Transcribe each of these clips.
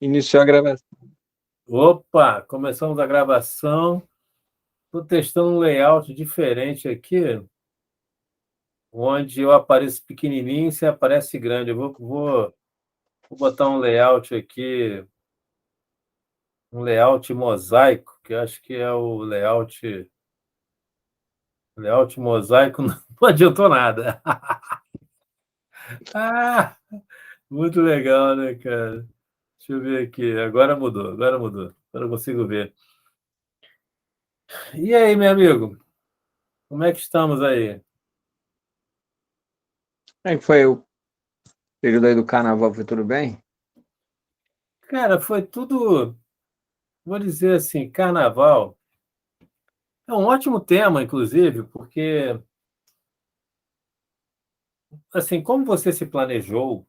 Iniciou a gravação. Opa, começamos a gravação. Estou testando um layout diferente aqui, onde eu apareço pequenininho e você aparece grande. Vou botar um layout aqui, um layout mosaico, que eu acho que é o layout mosaico, não adiantou nada. Ah, muito legal, né, cara? Deixa eu ver aqui. Agora mudou, agora mudou. Agora eu consigo ver. E aí, meu amigo? Como é que estamos aí? Como é que foi o período aí do carnaval? Foi tudo bem? Cara, foi tudo, vou dizer assim, carnaval é um ótimo tema, inclusive, porque, assim, como você se planejou,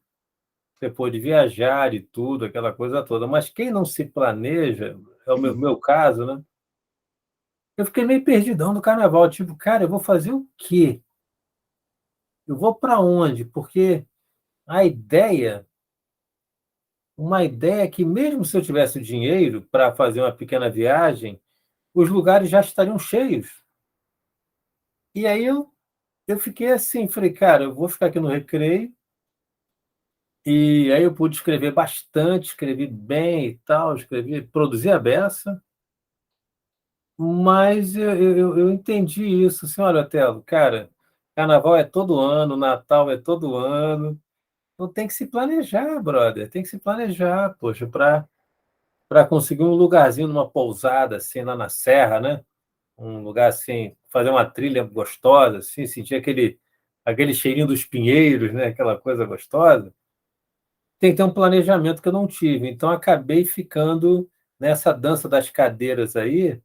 você pôde viajar e tudo, aquela coisa toda, mas quem não se planeja, é o meu caso, né? Eu fiquei meio perdidão no carnaval, tipo, cara, eu vou fazer o quê? Eu vou para onde? Porque a ideia, uma ideia que mesmo se eu tivesse o dinheiro para fazer uma pequena viagem, os lugares já estariam cheios. E aí eu fiquei assim, falei, cara, eu vou ficar aqui no Recreio. E aí eu pude escrever bastante, escrevi bem e tal, escrevi, produzi a beça, mas eu entendi isso, assim, olha, Otelo, cara, carnaval é todo ano, Natal é todo ano, então tem que se planejar, brother, tem que se planejar, poxa, para conseguir um lugarzinho numa pousada, assim, lá na serra, né? Um lugar assim, fazer uma trilha gostosa, assim, sentir aquele cheirinho dos pinheiros, né? Aquela coisa gostosa. Tem que ter um planejamento que eu não tive. Então, acabei ficando nessa dança das cadeiras aí,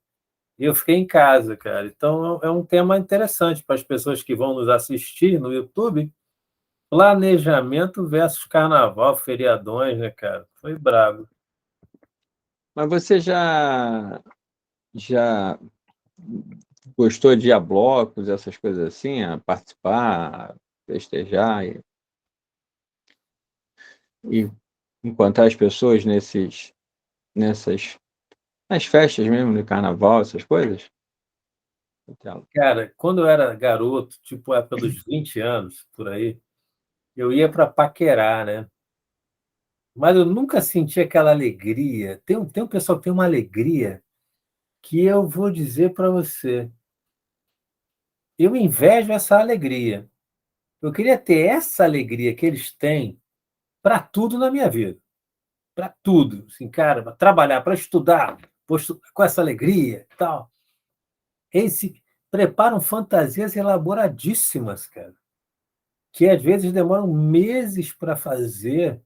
e eu fiquei em casa, cara. Então, é um tema interessante para as pessoas que vão nos assistir no YouTube. Planejamento versus carnaval, feriadões, né, cara? Foi brabo. Mas você já gostou de ir a blocos, essas coisas assim, a participar, a festejar e encontrar as pessoas nessas nas festas mesmo de carnaval, essas coisas? Então, Cara, quando eu era garoto, tipo época dos 20 anos, por aí, eu ia para paquerar, né? Mas eu nunca senti aquela alegria. Tem um pessoal que tem uma alegria que eu vou dizer para você. Eu invejo essa alegria. Eu queria ter essa alegria que eles têm para tudo na minha vida. Para tudo. Assim, cara, para trabalhar, para estudar, com essa alegria e tal. Eles se preparam fantasias elaboradíssimas, cara, que às vezes demoram meses para fazer,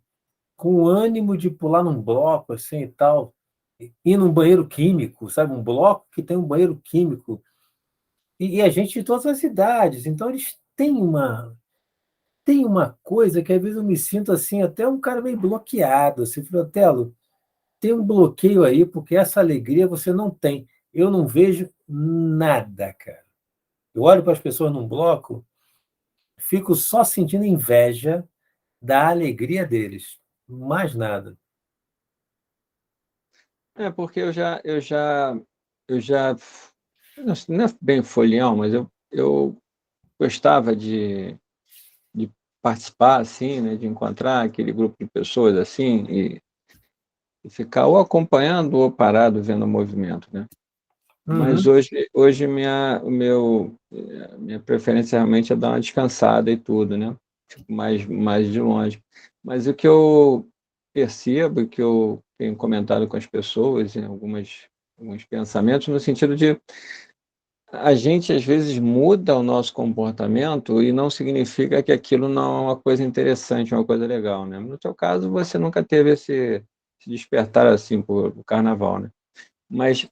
com ânimo de pular num bloco assim e tal, ir num banheiro químico, sabe? Um bloco que tem um banheiro químico. E a gente de todas as idades. Então, eles têm uma coisa que às vezes eu me sinto assim, até um cara meio bloqueado. Assim, Fratello, tem um bloqueio aí, porque essa alegria você não tem. Eu não vejo nada, cara. Eu olho para as pessoas num bloco, fico só sentindo inveja da alegria deles. Mais nada. porque eu já não é bem folião, mas eu gostava de participar, assim, né, de encontrar aquele grupo de pessoas assim e ficar ou acompanhando ou parado vendo o movimento, né? Mas Uhum. hoje minha preferência realmente é dar uma descansada e tudo, né? Fico mais de longe. Mas o que eu percebo, que eu tenho comentado com as pessoas, em alguns pensamentos, no sentido de a gente às vezes muda o nosso comportamento e não significa que aquilo não é uma coisa interessante, uma coisa legal, né? No teu caso, você nunca teve esse despertar assim por carnaval, né? Mas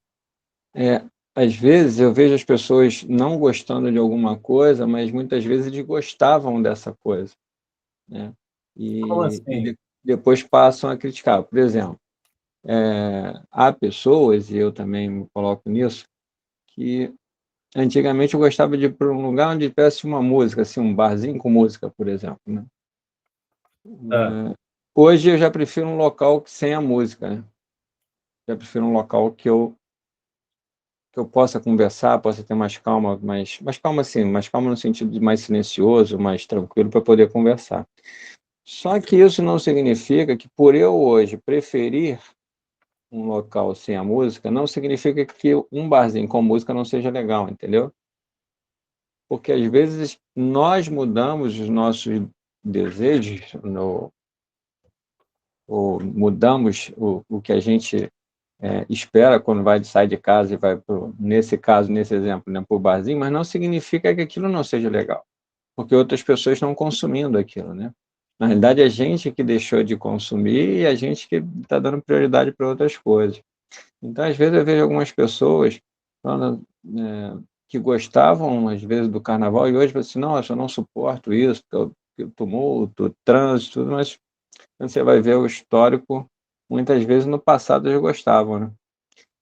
é, às vezes eu vejo as pessoas não gostando de alguma coisa, mas muitas vezes eles gostavam dessa coisa, né? Como E assim? depois passam a criticar. Por exemplo, há pessoas, e eu também me coloco nisso, que antigamente eu gostava de ir para um lugar onde tivesse uma música, assim, um barzinho com música, por exemplo, né? Ah. Hoje eu já prefiro um local sem a música, né? Já prefiro um local que eu possa conversar, possa ter mais calma, mais calma assim, mais calma no sentido de mais silencioso, mais tranquilo para poder conversar. Só que isso não significa que por eu hoje preferir um local sem a música, não significa que um barzinho com música não seja legal, entendeu? Porque às vezes nós mudamos os nossos desejos, ou mudamos o que a gente espera quando sai de casa e vai, nesse caso, nesse exemplo, né, para o barzinho, mas não significa que aquilo não seja legal, porque outras pessoas estão consumindo aquilo, né? Na realidade, é a gente que deixou de consumir e a gente que está dando prioridade para outras coisas. Então, às vezes, eu vejo algumas pessoas falando, que gostavam, às vezes, do carnaval e hoje falam assim, nossa, eu não suporto isso, o tumulto, o trânsito, tudo, mas quando você vai ver o histórico, muitas vezes no passado eles gostavam, né?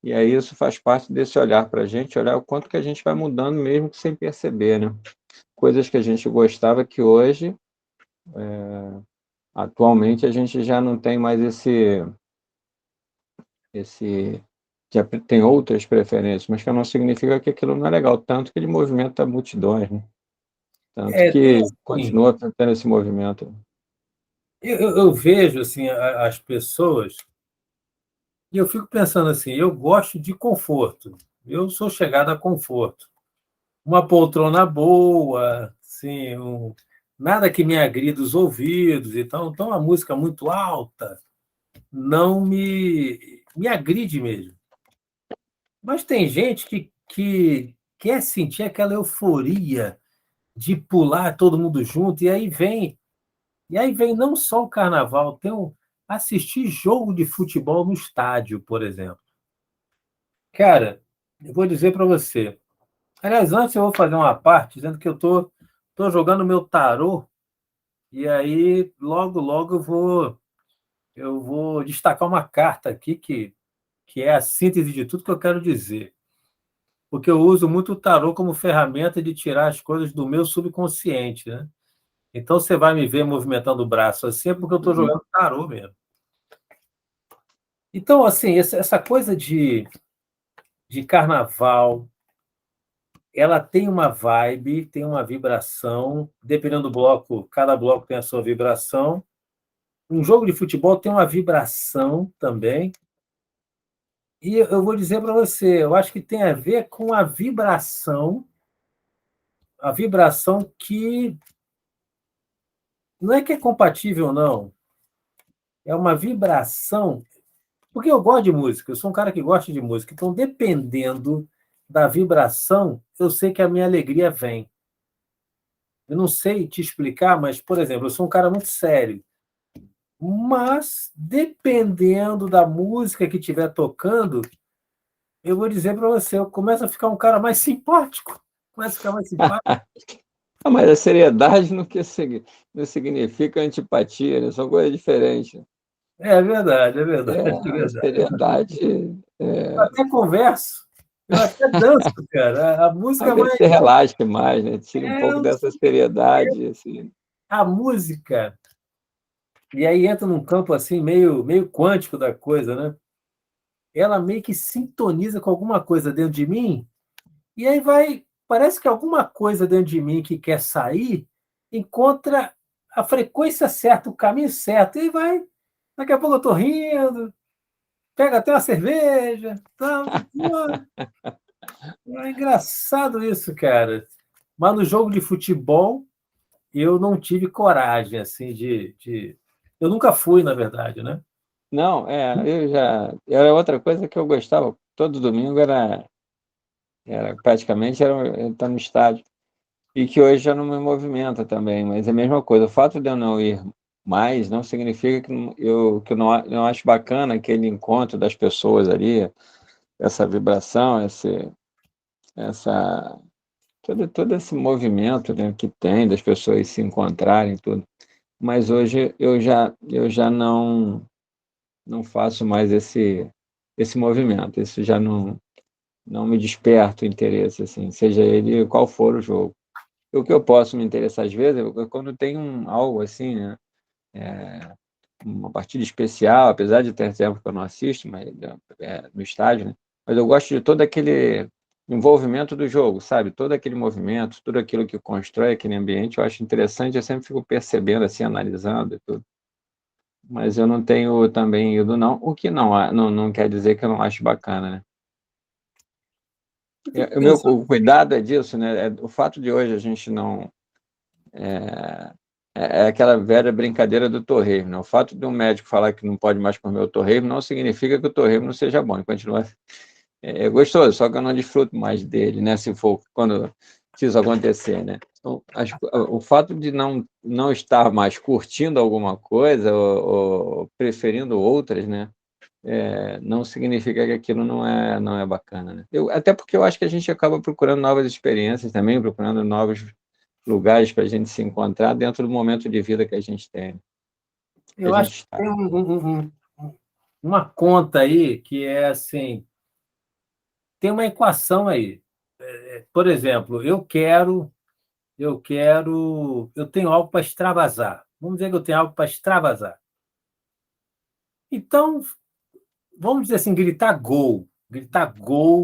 E aí isso faz parte desse olhar para a gente, olhar o quanto que a gente vai mudando mesmo que sem perceber, né? Coisas que a gente gostava que hoje, atualmente, a gente já não tem mais já tem outras preferências, mas que não significa que aquilo não é legal, tanto que ele movimenta multidões, né? Tanto Tem que assim, continua tendo esse movimento. eu vejo assim, as pessoas, e eu fico pensando assim, eu gosto de conforto, eu sou chegado a conforto. Uma poltrona boa, assim, nada que me agrida os ouvidos, então a música muito alta não me agride mesmo. Mas tem gente que quer sentir aquela euforia de pular todo mundo junto, e aí vem não só o carnaval, assistir jogo de futebol no estádio, por exemplo. Cara, eu vou dizer para você. Aliás, antes eu vou fazer uma parte dizendo que eu tô jogando meu tarô, e aí logo, logo eu vou destacar uma carta aqui que é a síntese de tudo que eu quero dizer. Porque eu uso muito o tarô como ferramenta de tirar as coisas do meu subconsciente, né? Então você vai me ver movimentando o braço assim, é porque eu estou Uhum. jogando tarô mesmo. Então, assim, essa coisa de carnaval, ela tem uma vibe, tem uma vibração, dependendo do bloco, cada bloco tem a sua vibração. Um jogo de futebol tem uma vibração também. E eu vou dizer para você, eu acho que tem a ver com a vibração que não é que é compatível, não. É uma vibração. Porque eu gosto de música, eu sou um cara que gosta de música. Então, dependendo da vibração, eu sei que a minha alegria vem. Eu não sei te explicar, mas, por exemplo, eu sou um cara muito sério. Mas, dependendo da música que estiver tocando, eu vou dizer para você, eu começo a ficar um cara mais simpático. Começo a ficar mais simpático. Ah, mas a seriedade não significa antipatia, né? São coisas diferentes. É verdade, é verdade, É, é a verdade. seriedade, Eu até converso, eu até danço, cara. A música talvez vai. você relaxe mais, né? Tire um pouco É, dessa seriedade, assim. a música. E aí entra num campo assim, meio quântico da coisa, né? Ela meio que sintoniza com alguma coisa dentro de mim, e aí vai. Parece que alguma coisa dentro de mim que quer sair encontra a frequência certa, o caminho certo, e vai. Daqui a pouco eu tô rindo, pega até uma cerveja. Tá, é engraçado isso, cara. Mas no jogo de futebol, eu não tive coragem, assim, Eu nunca fui, na verdade, né? Não, era outra coisa que eu gostava, todo domingo era praticamente era estar no estádio. E que hoje já não me movimenta também, mas é a mesma coisa. O fato de eu não ir mais não significa que eu não acho bacana aquele encontro das pessoas ali, essa vibração, essa, todo esse movimento, né, que tem das pessoas se encontrarem, tudo. Mas hoje eu já não faço mais esse movimento. Isso já não me desperta o interesse, assim, seja ele qual for o jogo. O que eu posso me interessar às vezes é quando tem algo assim, né? uma partida especial, apesar de ter tempo que eu não assisto, mas no estádio, né? Mas eu gosto de todo aquele envolvimento do jogo, sabe? Todo aquele movimento, tudo aquilo que constrói aquele ambiente, eu acho interessante, eu sempre fico percebendo, assim, analisando e tudo. Mas eu não tenho também ido, não, o que não quer dizer que eu não acho bacana, né? Eu fico O pensando, cuidado é disso, né? O fato de hoje a gente não. É aquela velha brincadeira do torresmo, né? O fato de um médico falar que não pode mais comer o torresmo não significa que o torresmo não seja bom, ele continua gostoso, só que eu não desfruto mais dele, né? Se isso acontecer, né? Então, o fato de não estar mais curtindo alguma coisa ou preferindo outras, né? Não significa que aquilo não é bacana, né? Até porque eu acho que a gente acaba procurando novas experiências também, procurando novos lugares para a gente se encontrar dentro do momento de vida que a gente tem, que a eu acho gente que está. tem uma conta aí que é assim, tem uma equação aí. Por exemplo, eu tenho algo para extravasar. Vamos dizer que eu tenho algo para extravasar. Então, vamos dizer assim, gritar gol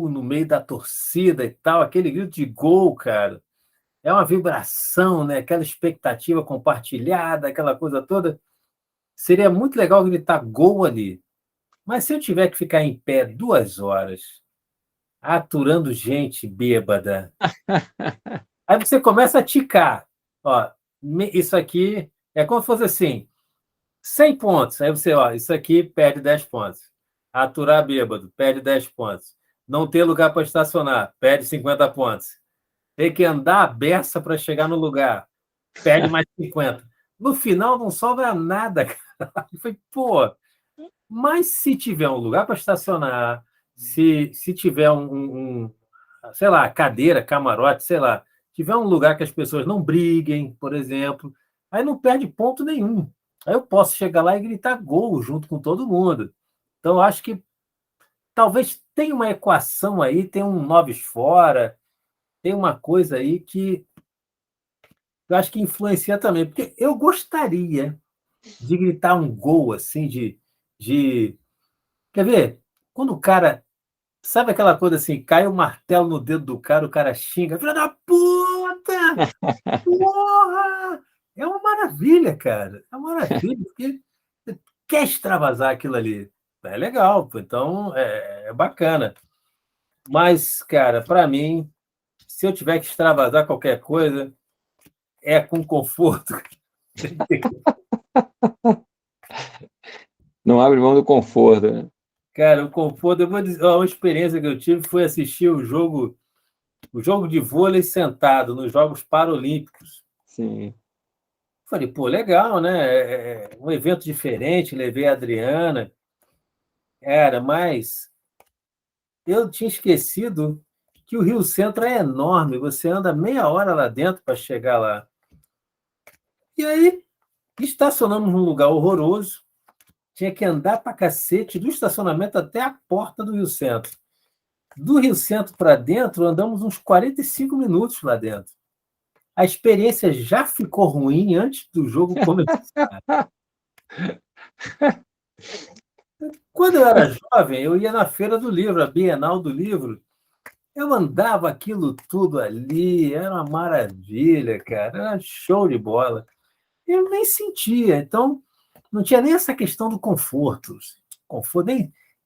no meio da torcida e tal, aquele grito de gol, cara, é uma vibração, né? Aquela expectativa compartilhada, aquela coisa toda. Seria muito legal gritar gol ali. Mas se eu tiver que ficar em pé 2 horas, aturando gente bêbada, aí você começa a ticar. Ó, isso aqui é como se fosse assim, 100 pontos. Aí você, ó, isso aqui perde 10 pontos. Aturar bêbado, perde 10 pontos. Não ter lugar para estacionar, perde 50 pontos. Ter que andar a beça para chegar no lugar, perde mais 50. No final não sobra nada, cara. Eu falei, pô, mas se tiver um lugar para estacionar, se tiver sei lá, cadeira, camarote, sei lá, tiver um lugar que as pessoas não briguem, por exemplo, aí não perde ponto nenhum. Aí eu posso chegar lá e gritar gol junto com todo mundo. Então, eu acho que talvez tenha uma equação aí, tem um noves fora, tem uma coisa aí que eu acho que influencia também, porque eu gostaria de gritar um gol assim, de... Quer ver? Quando o cara. Sabe aquela coisa assim, cai o martelo no dedo do cara, o cara xinga, filha da puta! Porra! É uma maravilha, cara. É uma maravilha, porque você quer extravasar aquilo ali. É legal, pô, então é bacana. Mas, cara, para mim, se eu tiver que extravasar qualquer coisa, é com conforto. Não abre mão do conforto, né? Cara, o conforto, eu vou dizer, uma experiência que eu tive foi assistir o jogo de vôlei sentado nos Jogos Paralímpicos. Sim. Falei, pô, legal, né? Um evento diferente, levei a Adriana, mas eu tinha esquecido que o Rio Centro é enorme, você anda meia hora lá dentro para chegar lá. E aí, estacionamos num lugar horroroso, tinha que andar para cacete do estacionamento até a porta do Rio Centro. Do Rio Centro para dentro, andamos uns 45 minutos lá dentro. A experiência já ficou ruim antes do jogo começar. Quando eu era jovem, eu ia na Feira do Livro, a Bienal do Livro. Eu andava aquilo tudo ali, era uma maravilha, cara, era show de bola. Eu nem sentia, então não tinha nem essa questão do conforto. Conforto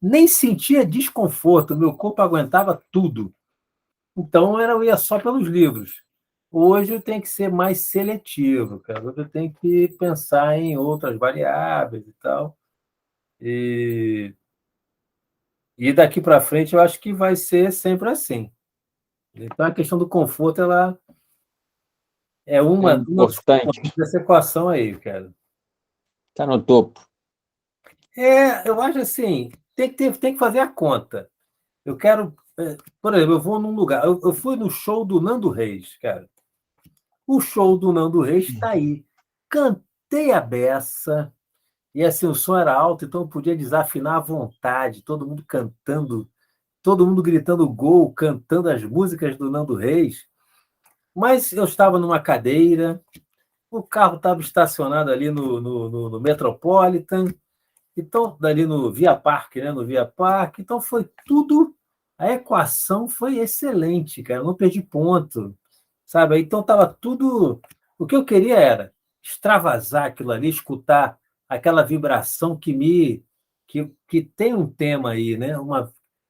nem sentia desconforto, meu corpo aguentava tudo. Então eu ia só pelos livros. Hoje eu tenho que ser mais seletivo, cara. Hoje eu tenho que pensar em outras variáveis e tal. E daqui para frente eu acho que vai ser sempre assim. Então a questão do conforto ela é É uma dos importante. componentes dessa equação aí, cara. Está no topo. Eu acho assim, tem que fazer a conta. Eu quero, por exemplo, eu vou num lugar. Eu fui no show do Nando Reis, cara. O show do Nando Reis está aí. Cantei a beça, e assim, o som era alto, então eu podia desafinar à vontade, todo mundo cantando, todo mundo gritando gol, cantando as músicas do Nando Reis. Mas eu estava numa cadeira, o carro estava estacionado ali no Metropolitan, então, dali no Via Parque, né? No Via Parque. Então, foi tudo. A equação foi excelente, cara. Eu não perdi ponto, sabe? Então, estava tudo. O que eu queria era extravasar aquilo ali, escutar aquela vibração que tem um tema aí, né?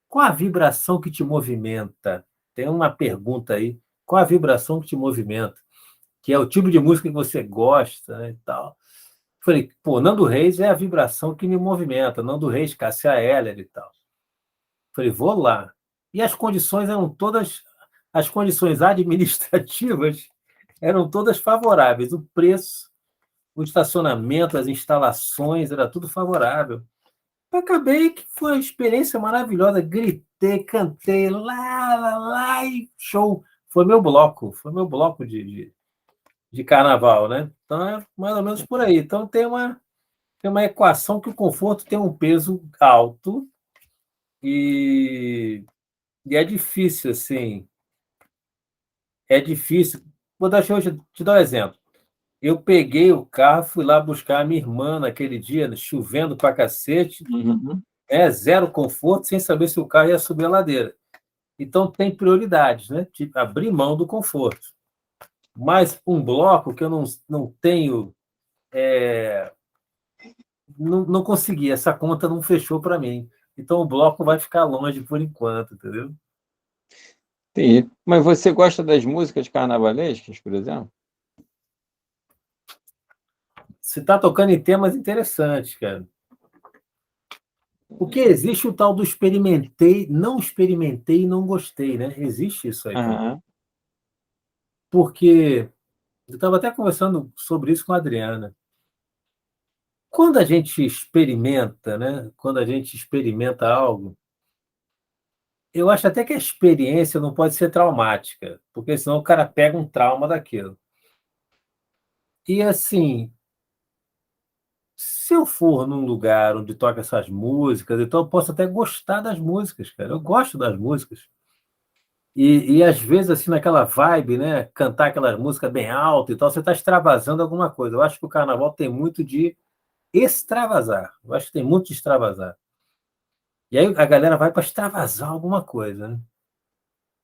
Qual a vibração que te movimenta? Tem uma pergunta aí. Qual a vibração que te movimenta? Que é o tipo de música que você gosta, né, e tal. Falei, pô, Nando Reis é a vibração que me movimenta. Nando Reis, Cássia Eller e tal. Falei, vou lá. E as condições eram todas, as condições administrativas eram todas favoráveis. O preço, o estacionamento, as instalações, era tudo favorável. Acabei que foi uma experiência maravilhosa. Gritei, cantei, lá, lá, lá, e show. Foi meu bloco de carnaval, né? Então é mais ou menos por aí. Então tem uma equação que o conforto tem um peso alto e, e é difícil, assim, é difícil. Te dar um exemplo. Eu peguei o carro, fui lá buscar a minha irmã naquele dia, chovendo pra cacete, Uhum. zero conforto, sem saber se o carro ia subir a ladeira. Então tem prioridades, né? Tipo, abrir mão do conforto. Mas um bloco que eu não tenho, não consegui, essa conta não fechou para mim. Então o bloco vai ficar longe por enquanto, entendeu? Sim. Mas você gosta das músicas carnavalescas, por exemplo? Você está tocando em temas interessantes, cara. Porque existe o tal do experimentei e não gostei, né? Existe isso aí também. Aham. Porque eu estava até conversando sobre isso com a Adriana. Quando a gente experimenta, né? Quando a gente experimenta algo, eu acho até que a experiência não pode ser traumática, porque senão o cara pega um trauma daquilo. E assim, se eu for num lugar onde toca essas músicas, então eu posso até gostar das músicas, cara. Eu gosto das músicas. E às vezes, assim, naquela vibe, né? Cantar aquelas músicas bem alto e tal, você está extravasando alguma coisa. Eu acho que o carnaval tem muito de extravasar. Eu acho que tem muito de extravasar. E aí a galera vai para extravasar alguma coisa, né?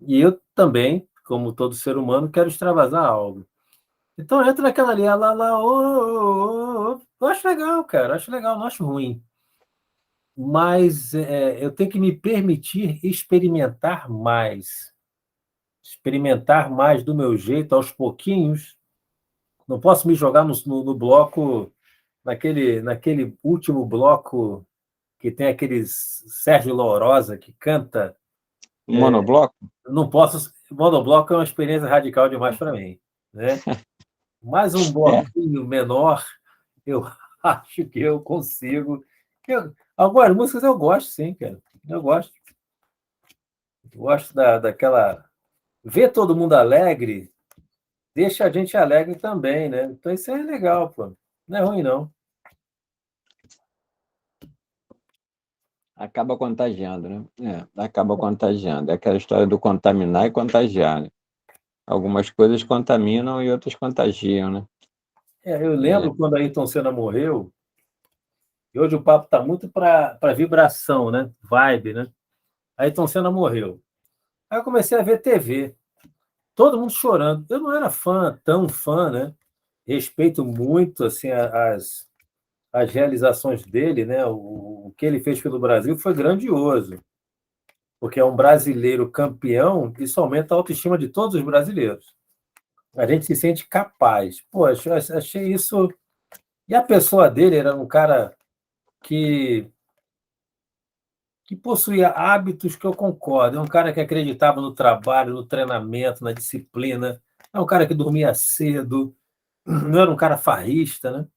E eu também, como todo ser humano, quero extravasar algo. Então entra naquela ali, ah, lá, lá, ô, ô, ô, ô. Eu acho legal, cara. Eu acho legal, não acho ruim. Mas eu tenho que me permitir experimentar mais do meu jeito, aos pouquinhos. Não posso me jogar no bloco, naquele último bloco que tem aqueles Sérgio Lourosa que canta. Monobloco? Não posso. Monobloco é uma experiência radical demais para mim, né? Mais um É. bloquinho menor, eu acho que eu consigo. Algumas músicas eu gosto, sim, cara. Eu gosto. Gosto daquela. Ver todo mundo alegre deixa a gente alegre também, né? Então isso é legal, pô. Não é ruim, não. Acaba contagiando, né? Acaba contagiando. É aquela história do contaminar e contagiar, né? Algumas coisas contaminam e outras contagiam, né? Eu É. lembro quando a Ayrton Senna morreu, e hoje o papo está muito para vibração, né? Vibe, né? A Ayrton Senna morreu. Aí eu comecei a ver TV, todo mundo chorando. Eu não era tão fã, né? Respeito muito assim as realizações dele, né? O que ele fez pelo Brasil foi grandioso, porque é um brasileiro campeão, isso aumenta a autoestima de todos os brasileiros. A gente se sente capaz. Pô, achei isso. E a pessoa dele era um cara que, que possuía hábitos que eu concordo. É um cara que acreditava no trabalho, no treinamento, na disciplina. É um cara que dormia cedo, não era um cara farrista, né?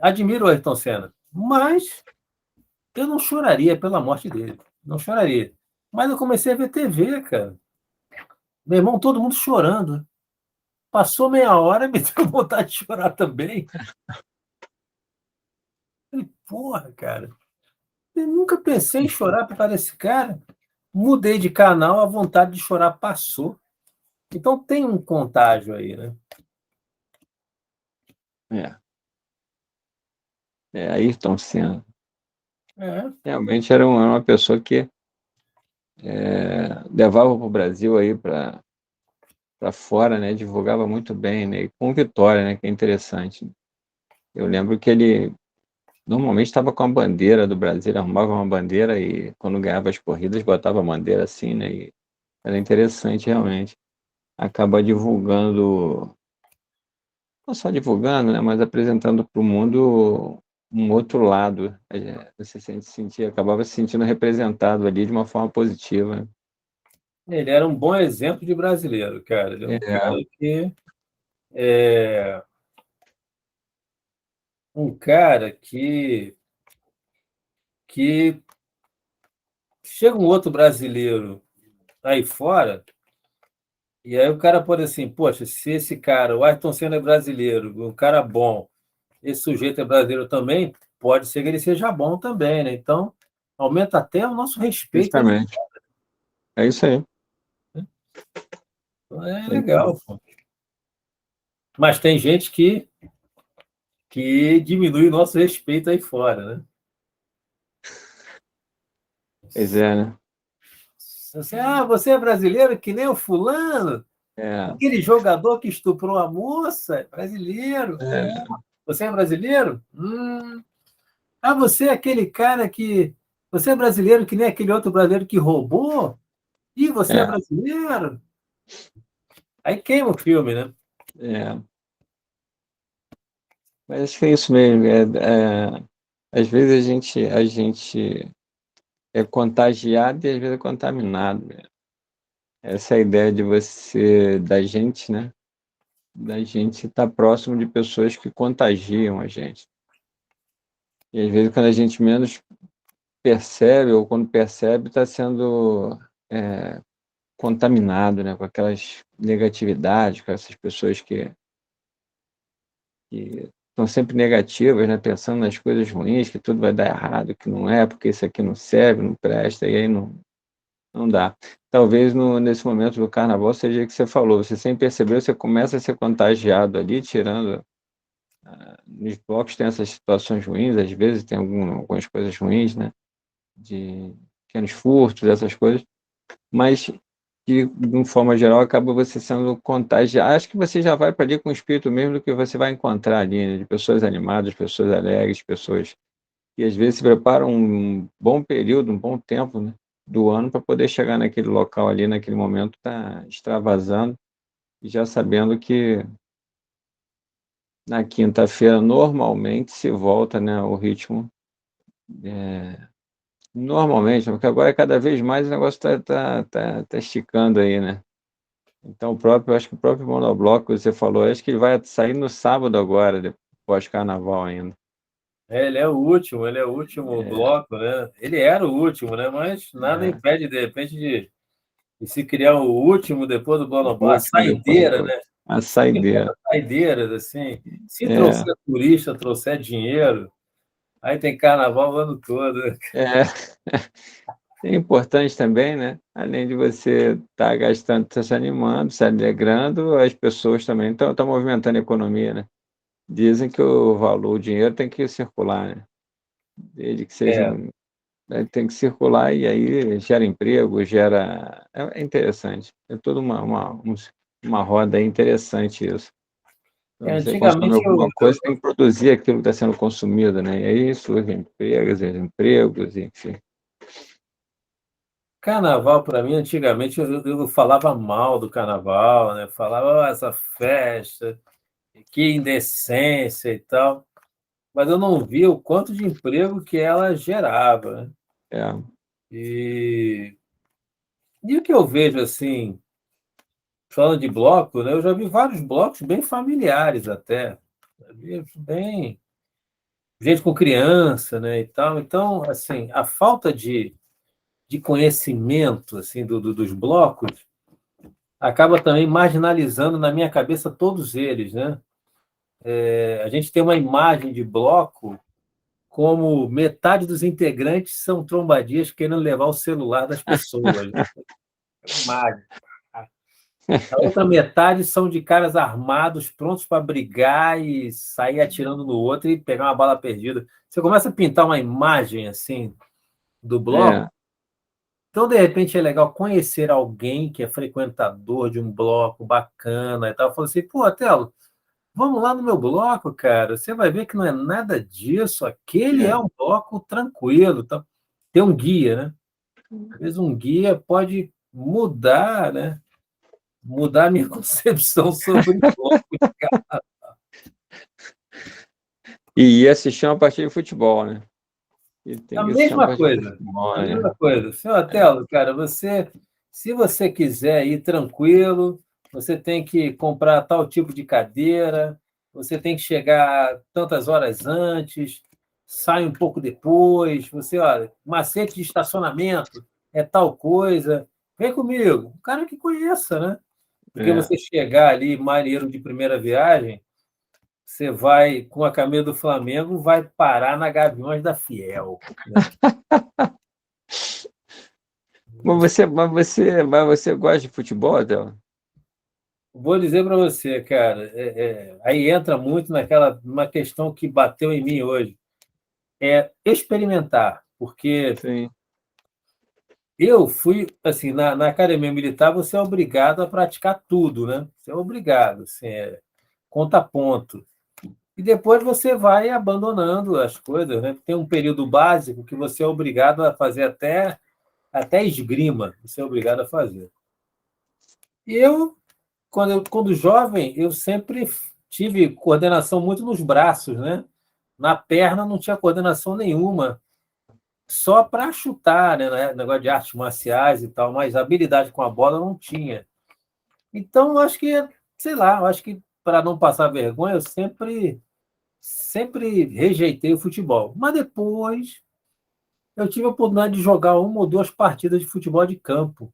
Admiro o Ayrton Senna, mas eu não choraria pela morte dele. Não choraria. Mas eu comecei a ver TV, cara. Meu irmão, todo mundo chorando. Passou meia hora, me deu vontade de chorar também. Falei, porra, cara. Eu nunca pensei em chorar por causa desse cara. Mudei de canal, a vontade de chorar passou. Então tem um contágio aí, né? É, Ayrton Senna. É. Realmente era uma pessoa que levava para o Brasil aí para fora, né? Divulgava muito bem, né? E com vitória, né? Que é interessante. Eu lembro que ele normalmente estava com a bandeira do Brasil, ele arrumava uma bandeira e quando ganhava as corridas botava a bandeira assim, né? E era interessante realmente. Acaba divulgando, não só divulgando, né? Mas apresentando para o mundo um outro lado. Você se sentia, acabava se sentindo representado ali de uma forma positiva, né? Ele era um bom exemplo de brasileiro, cara. Ele é É, um cara que chega um outro brasileiro aí fora, e aí o cara pode assim, poxa, se esse cara, o Ayrton Senna é brasileiro, um cara bom, esse sujeito é brasileiro também, pode ser que ele seja bom também, né? Então, aumenta até o nosso respeito aí justamente. É isso aí. fora. É É isso aí. legal, pô. Mas tem gente que diminui o nosso respeito aí fora, né? Pois é, né? Você é brasileiro que nem o fulano, É, aquele jogador que estuprou a moça, é brasileiro. É. é, Você é brasileiro? Você é aquele cara que. Você é brasileiro que nem aquele outro brasileiro que roubou? E você é é, brasileiro? Aí queima o filme, né? é. Mas acho que é isso mesmo. Às vezes a gente é contagiado e às vezes é contaminado, né? Essa é a ideia de você, da gente, né? Da gente estar próximo de pessoas que contagiam a gente. E às vezes quando a gente menos percebe, ou quando percebe, está sendo contaminado, né? Com aquelas negatividades, com essas pessoas que estão sempre negativas, né? Pensando nas coisas ruins, que tudo vai dar errado, que não é, porque isso aqui não serve, não presta, e aí não dá. Talvez nesse momento do carnaval seja o que você falou, você sem perceber, você começa a ser contagiado ali, tirando. Nos blocos tem essas situações ruins, às vezes tem algumas coisas ruins, né? De pequenos furtos, essas coisas, mas que, de uma forma geral, acaba você sendo contagiado. Acho que você já vai para ali com o espírito mesmo do que você vai encontrar ali, né? De pessoas animadas, pessoas alegres, pessoas que às vezes se preparam um bom período, um bom tempo, né, do ano para poder chegar naquele local ali, naquele momento, tá extravasando e já sabendo que na quinta-feira normalmente se volta, né, o ritmo. Normalmente, porque agora cada vez mais o negócio tá esticando aí, né? Então, acho que o próprio monobloco que você falou, acho que ele vai sair no sábado agora, depois carnaval ainda. Ele é o último bloco, né? Ele era o último, né? Mas nada É, impede, de repente, de se criar o último depois do o Bloco, a último depois do saideira, outro. né? A Sempre tem saideira. as saideiras, assim. Se É, trouxer turista, trouxer dinheiro, aí tem carnaval o ano todo, né? é, é importante também, né? Além de você estar gastando, tá se animando, se alegrando, as pessoas também estão movimentando a economia, né? Dizem que o valor, o dinheiro tem que circular, né? Desde que seja É. tem que circular e aí gera emprego, gera. É interessante. É toda uma roda aí interessante isso. Quando você consome Antigamente alguma coisa, tem que produzir aquilo que está sendo consumido, né? E aí surgem empregos, enfim. carnaval, para mim, antigamente, eu falava mal do carnaval, né? Falava, essa festa, que indecência e tal. Mas eu não via o quanto de emprego que ela gerava, né? É, E, e o que eu vejo, assim, falando de bloco, né? Eu já vi vários blocos bem familiares até. Eu vi bem gente com criança, né, e tal. Então, assim, a falta de conhecimento assim dos blocos acaba também marginalizando na minha cabeça todos eles, né? A gente tem uma imagem de bloco como metade dos integrantes são trombadinhas querendo levar o celular das pessoas. É uma imagem. A outra metade são de caras armados, prontos para brigar e sair atirando no outro e pegar uma bala perdida. Você começa a pintar uma imagem assim do bloco. É, Então, de repente, é legal conhecer alguém que é frequentador de um bloco bacana e tal. Falou assim, pô, Telo, vamos lá no meu bloco, cara. Você vai ver que não é nada disso. Aquele é é, um bloco tranquilo. Tá? Tem um guia, né? Às vezes um guia pode mudar, né? Mudar a minha concepção sobre bloco. e ir assistir uma partida de futebol, né? E tem A que assistir uma mesma partida de coisa. futebol, A né? mesma coisa. Seu Otelo, cara, se você quiser ir tranquilo, você tem que comprar tal tipo de cadeira, você tem que chegar tantas horas antes, sai um pouco depois, você, olha, macete de estacionamento é tal coisa. Vem comigo. Um cara que conheça, né? Porque É. você chegar ali, marinheiro de primeira viagem, você vai com a camisa do Flamengo, vai parar na Gaviões da Fiel, né? Mas você gosta de futebol, Adel? Vou dizer para você, cara, aí entra muito uma questão que bateu em mim hoje, é experimentar, porque Sim. eu fui, assim, na academia militar você é obrigado a praticar tudo, né? Você é obrigado, assim, conta ponto. E depois você vai abandonando as coisas, né? Tem um período básico que você é obrigado a fazer até esgrima, você é obrigado a fazer. E quando jovem, eu sempre tive coordenação muito nos braços, né? Na perna não tinha coordenação nenhuma, só para chutar, né? Negócio de artes marciais e tal, mas habilidade com a bola eu não tinha. Então, eu acho que, sei lá, eu acho que para não passar vergonha, eu sempre rejeitei o futebol. Mas depois eu tive a oportunidade de jogar uma ou duas partidas de futebol de campo.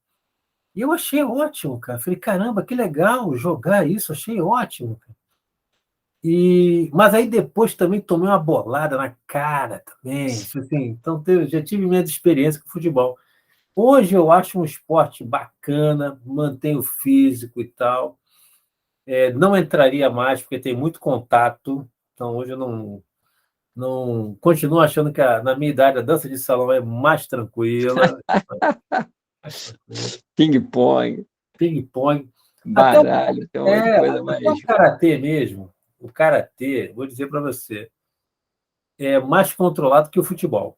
E eu achei ótimo, cara. Falei, caramba, que legal jogar isso, achei ótimo. Mas aí depois também tomei uma bolada na cara também. Assim, então já tive minhas experiências com futebol. Hoje eu acho um esporte bacana, mantém o físico e tal. Não entraria mais porque tem muito contato. Então hoje eu não continuo achando que na minha idade a dança de salão é mais tranquila, mais tranquila. Ping-pong, Ping-pong. Até, baralho, tem uma coisa até o mais. karatê mesmo. O karatê, vou dizer para você, é mais controlado que o futebol.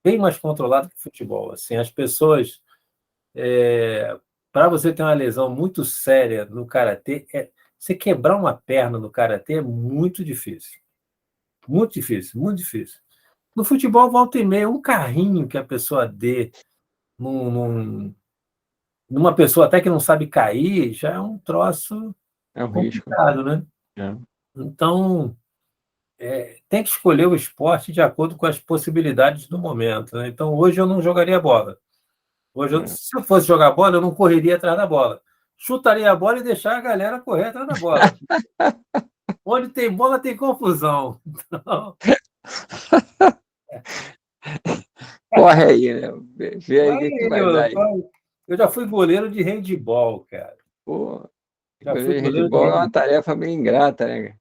Bem mais controlado que o futebol. Assim, as pessoas, para você ter uma lesão muito séria no karatê, você quebrar uma perna no karatê é muito difícil. Muito difícil, muito difícil. No futebol, volta e meia, um carrinho que a pessoa dê numa pessoa até que não sabe cair, já é um troço É um risco. complicado, né? É. Então, tem que escolher o esporte de acordo com as possibilidades do momento, né? Então, hoje eu não jogaria bola. Hoje, É. se eu fosse jogar bola, eu não correria atrás da bola. Chutaria a bola e deixar a galera correr atrás da bola. Onde tem bola, tem confusão. Então, Corre aí, né? Vê aí o que que vai dar aí. eu já fui goleiro de handball, cara. Pô, Já fui goleiro de handball é uma handball. tarefa meio ingrata, né?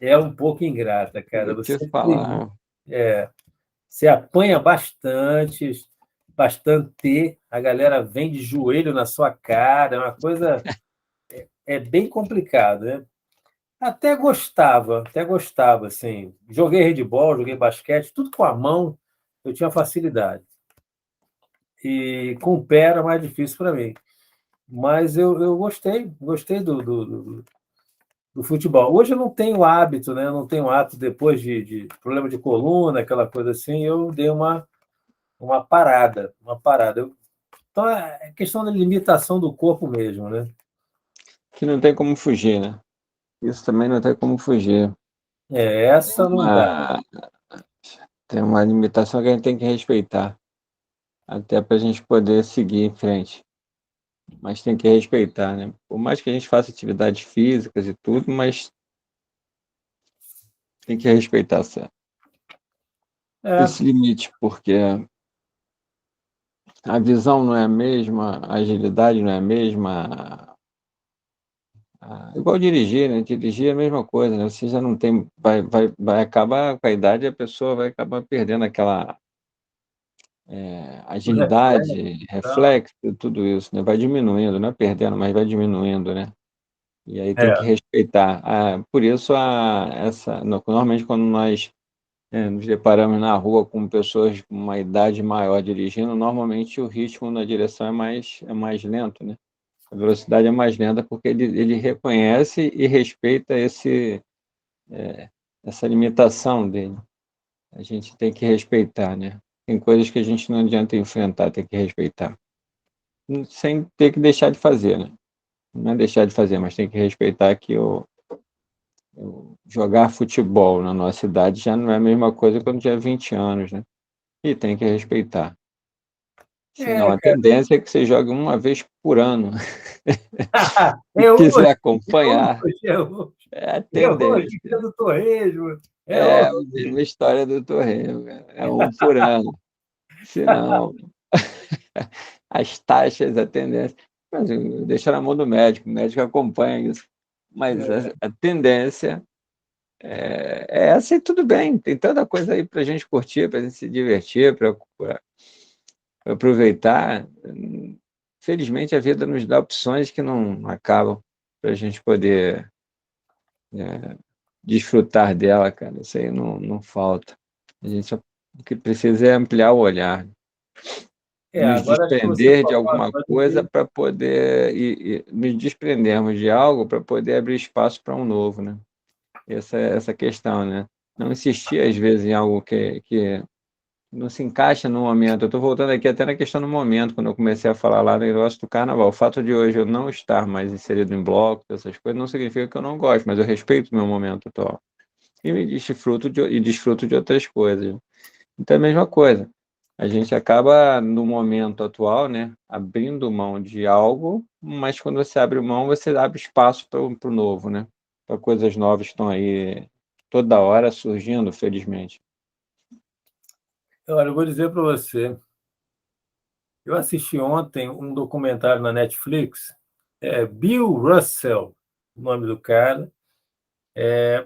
É um pouco ingrata, cara. Vou te Você, falar. você apanha bastante, bastante. A galera vem de joelho na sua cara. É uma coisa. É bem complicado, né? Até gostava, assim. Joguei handball, joguei basquete, tudo com a mão, eu tinha facilidade. E com o pé era mais difícil para mim. Mas eu gostei do futebol. Hoje eu não tenho hábito, né? Eu não tenho hábito depois de problema de coluna, aquela coisa assim, eu dei uma parada, uma parada. Então é questão da limitação do corpo mesmo, né? Que não tem como fugir, né? Isso também não tem como fugir. Essa não dá. Uma, tem uma limitação que a gente tem que respeitar, até para a gente poder seguir em frente. Mas tem que respeitar, né? Por mais que a gente faça atividades físicas e tudo, mas tem que respeitar É, esse limite, porque a visão não é a mesma, a agilidade não é a mesma, igual dirigir, né? Dirigir é a mesma coisa, né? Você já não tem, vai acabar com a idade, a pessoa vai acabar perdendo aquela O reflexo, agilidade, tá? reflexo, tudo isso, né? Vai diminuindo, não é perdendo, mas vai diminuindo, né? E aí tem que É. respeitar. Por isso, normalmente quando nós nos deparamos na rua com pessoas com uma idade maior dirigindo, normalmente o ritmo na direção é mais lento, né? A velocidade é mais lenta porque ele reconhece e respeita essa limitação dele. A gente tem que respeitar, né? Tem coisas que a gente não adianta enfrentar, tem que respeitar. Sem ter que deixar de fazer, né? Não é deixar de fazer, mas tem que respeitar que jogar futebol na nossa idade já não é a mesma coisa quando tinha 20 anos, né? E tem que respeitar. Senão É, a cara. tendência é que você jogue uma vez por ano. Se É hoje, quiser é acompanhar, hoje, é hoje. é a É hoje, tendência. dia do Torresmo. É É hoje. a mesma história do Torrego, é um por ano. Senão, as taxas, a tendência. Mas deixa na mão do médico, o médico acompanha isso. Mas É. a tendência é essa e tudo bem. Tem tanta coisa aí para a gente curtir, para a gente se divertir, para aproveitar. Felizmente, a vida nos dá opções que não acabam para a gente poder desfrutar dela, cara. Isso aí não falta. A gente só, o que precisa é ampliar o olhar, nos Agora acho que você desprender de falou uma alguma coisa coisa que. para poder e nos desprendermos de algo para poder abrir espaço para um novo, né? Essa questão, né? Não insistir às vezes em algo que não se encaixa no momento. Eu estou voltando aqui até na questão do momento, quando eu comecei a falar lá do negócio do carnaval. O fato de hoje eu não estar mais inserido em blocos, essas coisas, não significa que eu não gosto, mas eu respeito o meu momento atual. E desfruto de outras coisas. Então é a mesma coisa. A gente acaba, no momento atual, né, abrindo mão de algo, mas quando você abre mão, você abre espaço para o novo, né? Para coisas novas que estão aí toda hora surgindo, felizmente. Olha, eu vou dizer para você. Eu assisti ontem um documentário na Netflix, Bill Russell, o nome do cara.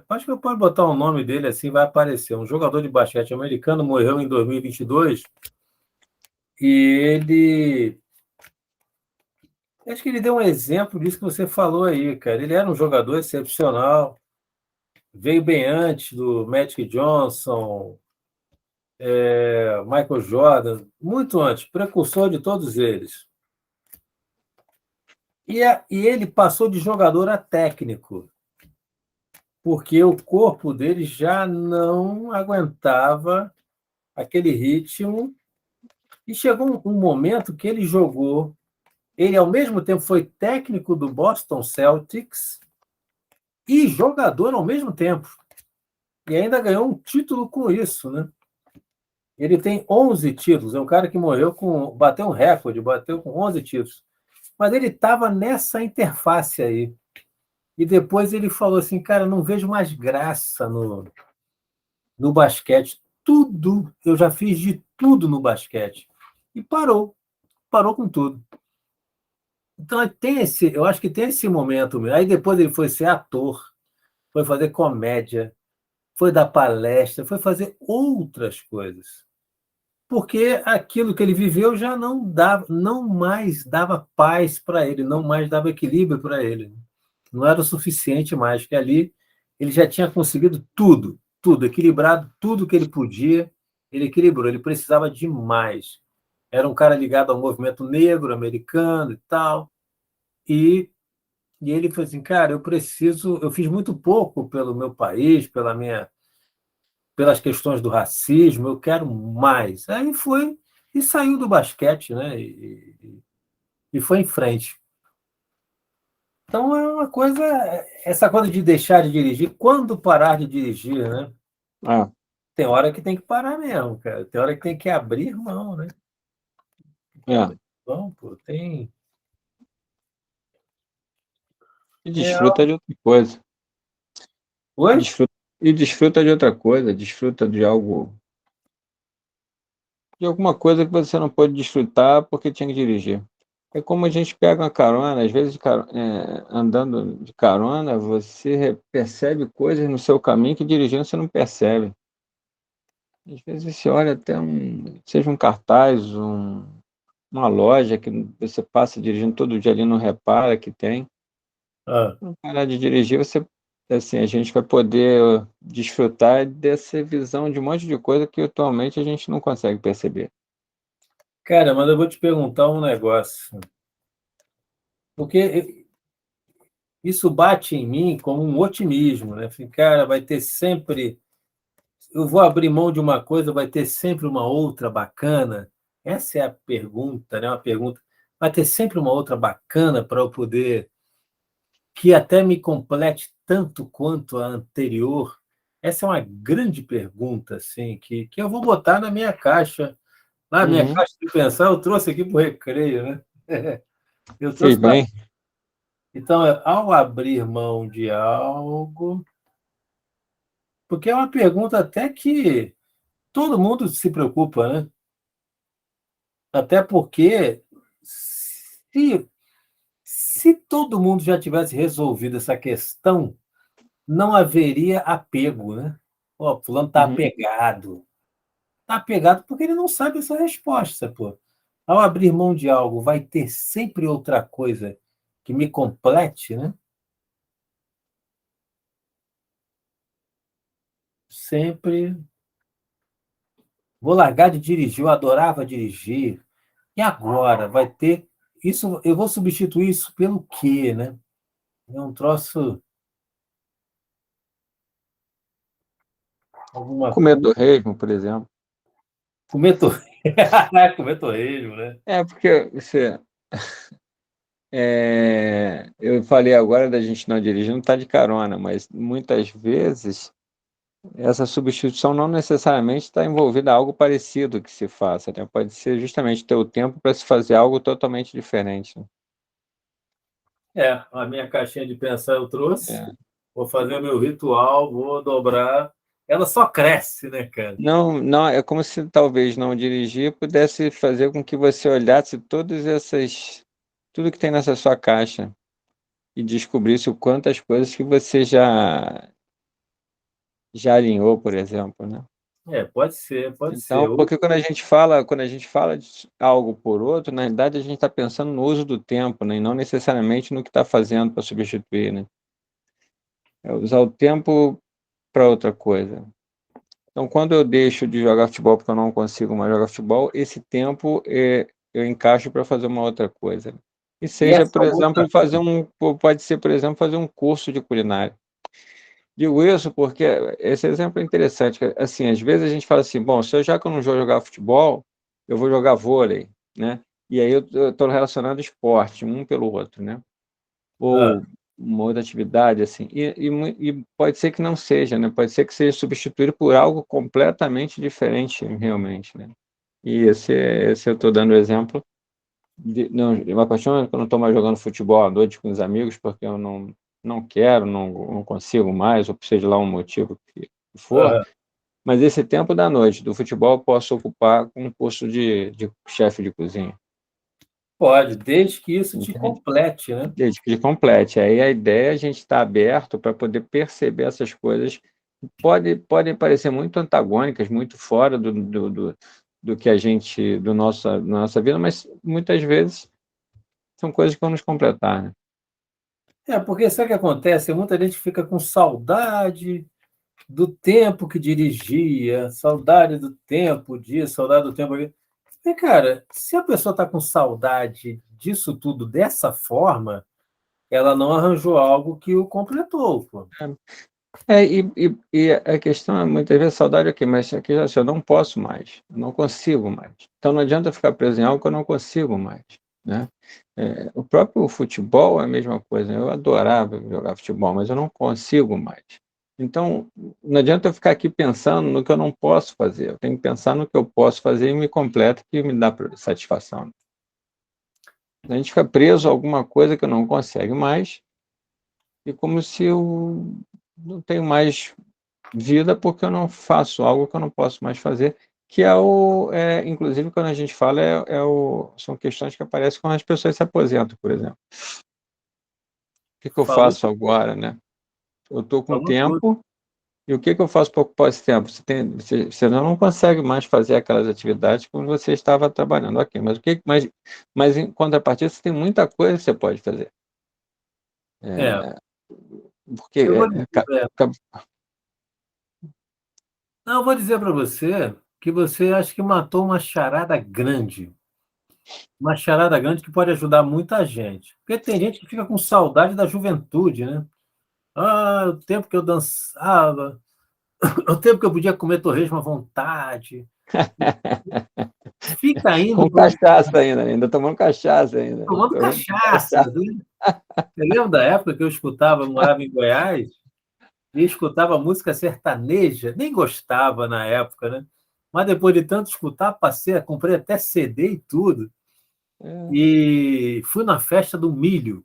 Acho que eu posso botar o nome dele assim, vai aparecer. Um jogador de basquete americano, morreu em 2022 e ele. Acho que ele deu um exemplo disso que você falou aí, cara. Ele era um jogador excepcional, veio bem antes do Magic Johnson, Michael Jordan, muito antes, precursor de todos eles. E ele passou de jogador a técnico, porque o corpo dele já não aguentava aquele ritmo. E chegou um momento que ele jogou. Ele, ao mesmo tempo, foi técnico do Boston Celtics e jogador ao mesmo tempo. E ainda ganhou um título com isso, né? Ele tem 11 títulos. É um cara que morreu bateu um recorde, bateu com 11 títulos. Mas ele estava nessa interface aí. E depois ele falou assim, cara, não vejo mais graça no basquete. Tudo, eu já fiz de tudo no basquete. E parou com tudo. Então eu acho que tem esse momento mesmo. Aí depois ele foi ser ator, foi fazer comédia, foi dar palestra, foi fazer outras coisas. Porque aquilo que ele viveu já não mais dava paz para ele, não mais dava equilíbrio para ele. Não era o suficiente mais, que ali ele já tinha conseguido tudo, equilibrado tudo que ele podia, ele equilibrou, ele precisava de mais. Era um cara ligado ao movimento negro americano e tal, e, e ele falou assim, cara, eu fiz muito pouco pelo meu país, pelas questões do racismo, eu quero mais. Aí foi e saiu do basquete, né? E foi em frente. Então é uma coisa, essa coisa de deixar de dirigir, quando parar de dirigir, né? Ah, Tem hora que tem que parar mesmo, cara. Tem hora que tem que abrir mão, né? Tem que é. abrir mão, pô. Tem. E É... desfruta de outra coisa. Oi? Desfruta, e desfruta de outra coisa, desfruta de alguma coisa que você não pôde desfrutar porque tinha que dirigir. É como a gente pega uma carona, às vezes andando de carona, você percebe coisas no seu caminho que dirigindo você não percebe. Às vezes você olha até seja um cartaz, uma loja que você passa dirigindo todo dia ali, não repara que tem. Ah. Quando parar de dirigir, assim, a gente vai poder desfrutar dessa visão de um monte de coisa que atualmente a gente não consegue perceber. Cara, mas eu vou te perguntar um negócio, porque isso bate em mim como um otimismo, né? Falei, cara, vai ter sempre. Eu vou abrir mão de uma coisa, vai ter sempre uma outra bacana. Essa é a pergunta, né? Uma pergunta. Vai ter sempre uma outra bacana para eu poder, que até me complete tanto quanto a anterior. Essa é uma grande pergunta, assim, que eu vou botar na minha caixa. Na minha Uhum. caixa de pensar, eu trouxe aqui para o recreio, né? Eu Fez trouxe para. bem. Então, ao abrir mão de algo, porque é uma pergunta até que todo mundo se preocupa, né? Até porque se todo mundo já tivesse resolvido essa questão, não haveria apego, né? Ó, fulano tá Uhum. apegado. Tá apegado porque ele não sabe essa resposta, pô. Ao abrir mão de algo, vai ter sempre outra coisa que me complete, né? Sempre. Vou largar de dirigir, eu adorava dirigir. E agora? Vai ter. Isso, eu vou substituir isso pelo quê, né? É um troço. Alguma Comer coisa. torresmo, por exemplo. Comer torresmo. Comer torresmo, né? É, porque eu falei agora da gente não dirigir, não está de carona, mas muitas vezes essa substituição não necessariamente está envolvida a algo parecido que se faça, né? Pode ser justamente ter o tempo para se fazer algo totalmente diferente, né? É, a minha caixinha de pensar eu trouxe. É. Vou fazer o meu ritual, vou dobrar. Ela só cresce, né, cara? Não, não, é como se talvez não dirigir pudesse fazer com que você olhasse tudo que tem nessa sua caixa e descobrisse o quantas coisas que você já alinhou, por exemplo, né? É, pode ser, pode ser. Então, porque quando a gente fala de algo por outro, na realidade a gente está pensando no uso do tempo, né? E não necessariamente no que está fazendo para substituir, né? É usar o tempo para outra coisa. Então, quando eu deixo de jogar futebol porque eu não consigo mais jogar futebol, esse tempo eu encaixo para fazer uma outra coisa. E E seja, essa por outra exemplo, pode ser, por exemplo, fazer um curso de culinária. Digo isso porque esse exemplo é interessante. Assim, às vezes a gente fala assim, bom, já que eu não vou jogar futebol, eu vou jogar vôlei, né? E aí eu estou relacionando esporte, um pelo outro, né? ah, Ou uma outra atividade, assim. E pode ser que não seja, né? Pode ser que seja substituído por algo completamente diferente, realmente, né? E esse eu estou dando o exemplo não, uma paixão é que eu não estou mais jogando futebol à noite com os amigos, porque eu não quero, não consigo mais, ou seja lá um motivo que for, ah, mas esse tempo da noite do futebol eu posso ocupar com um curso de chefe de cozinha, pode, desde que isso te entende? complete, né? Desde que complete. Aí a ideia é a gente estar aberto para poder perceber essas coisas que podem parecer muito antagônicas, muito fora do que a gente, da nossa vida, mas muitas vezes são coisas que vão nos completar, né? É, porque sabe o que acontece? Muita gente fica com saudade do tempo que dirigia, saudade do tempo disso, saudade do tempo aquilo. E, cara, se a pessoa está com saudade disso tudo dessa forma, ela não arranjou algo que o completou, pô. E a questão é, muitas vezes, saudade aqui, mas aqui, assim, eu não posso mais, eu não consigo mais. Então não adianta ficar preso em algo que eu não consigo mais, né? O próprio futebol é a mesma coisa, eu adorava jogar futebol, mas eu não consigo mais. Então, não adianta eu ficar aqui pensando no que eu não posso fazer, eu tenho que pensar no que eu posso fazer e me completa, que me dá satisfação. A gente fica preso a alguma coisa que eu não consegue mais, e como se eu não tenho mais vida porque eu não faço algo que eu não posso mais fazer. que inclusive, quando a gente fala, são questões que aparecem quando as pessoas se aposentam, por exemplo. O que que eu Falou, faço agora, né? Eu estou com falou tudo. tempo, e o que que eu faço para ocupar esse tempo? Você não consegue mais fazer aquelas atividades como você estava trabalhando, ok, mas em contrapartida, você tem muita coisa que você pode fazer. É, Porque eu vou dizer, não, eu vou dizer para você que você acha que matou uma charada grande que pode ajudar muita gente. Porque tem gente que fica com saudade da juventude, né? Ah, o tempo que eu dançava, o tempo que eu podia comer torresmo à vontade. Fica indo com para cachaça ainda tomando cachaça ainda. tomando Tô rindo com cachaça. cachaça. Né? Eu lembro da época que eu escutava, eu morava em Goiás, e escutava música sertaneja, nem gostava na época, né? Mas depois de tanto escutar, comprei até CD e tudo. É, E fui na festa do milho.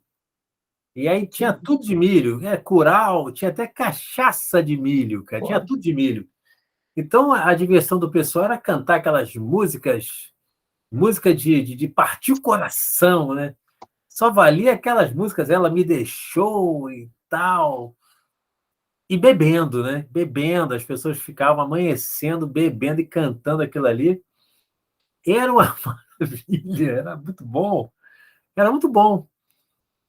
E aí tinha que, tudo de milho, curau, tinha até cachaça de milho, cara, tinha pô, tudo de milho. Então a diversão do pessoal era cantar aquelas músicas, música de partir o coração, né? Só valia aquelas músicas, ela me deixou e tal. E bebendo, né? Bebendo, as pessoas ficavam amanhecendo, bebendo e cantando aquilo ali. Era uma maravilha, era muito bom. Era muito bom.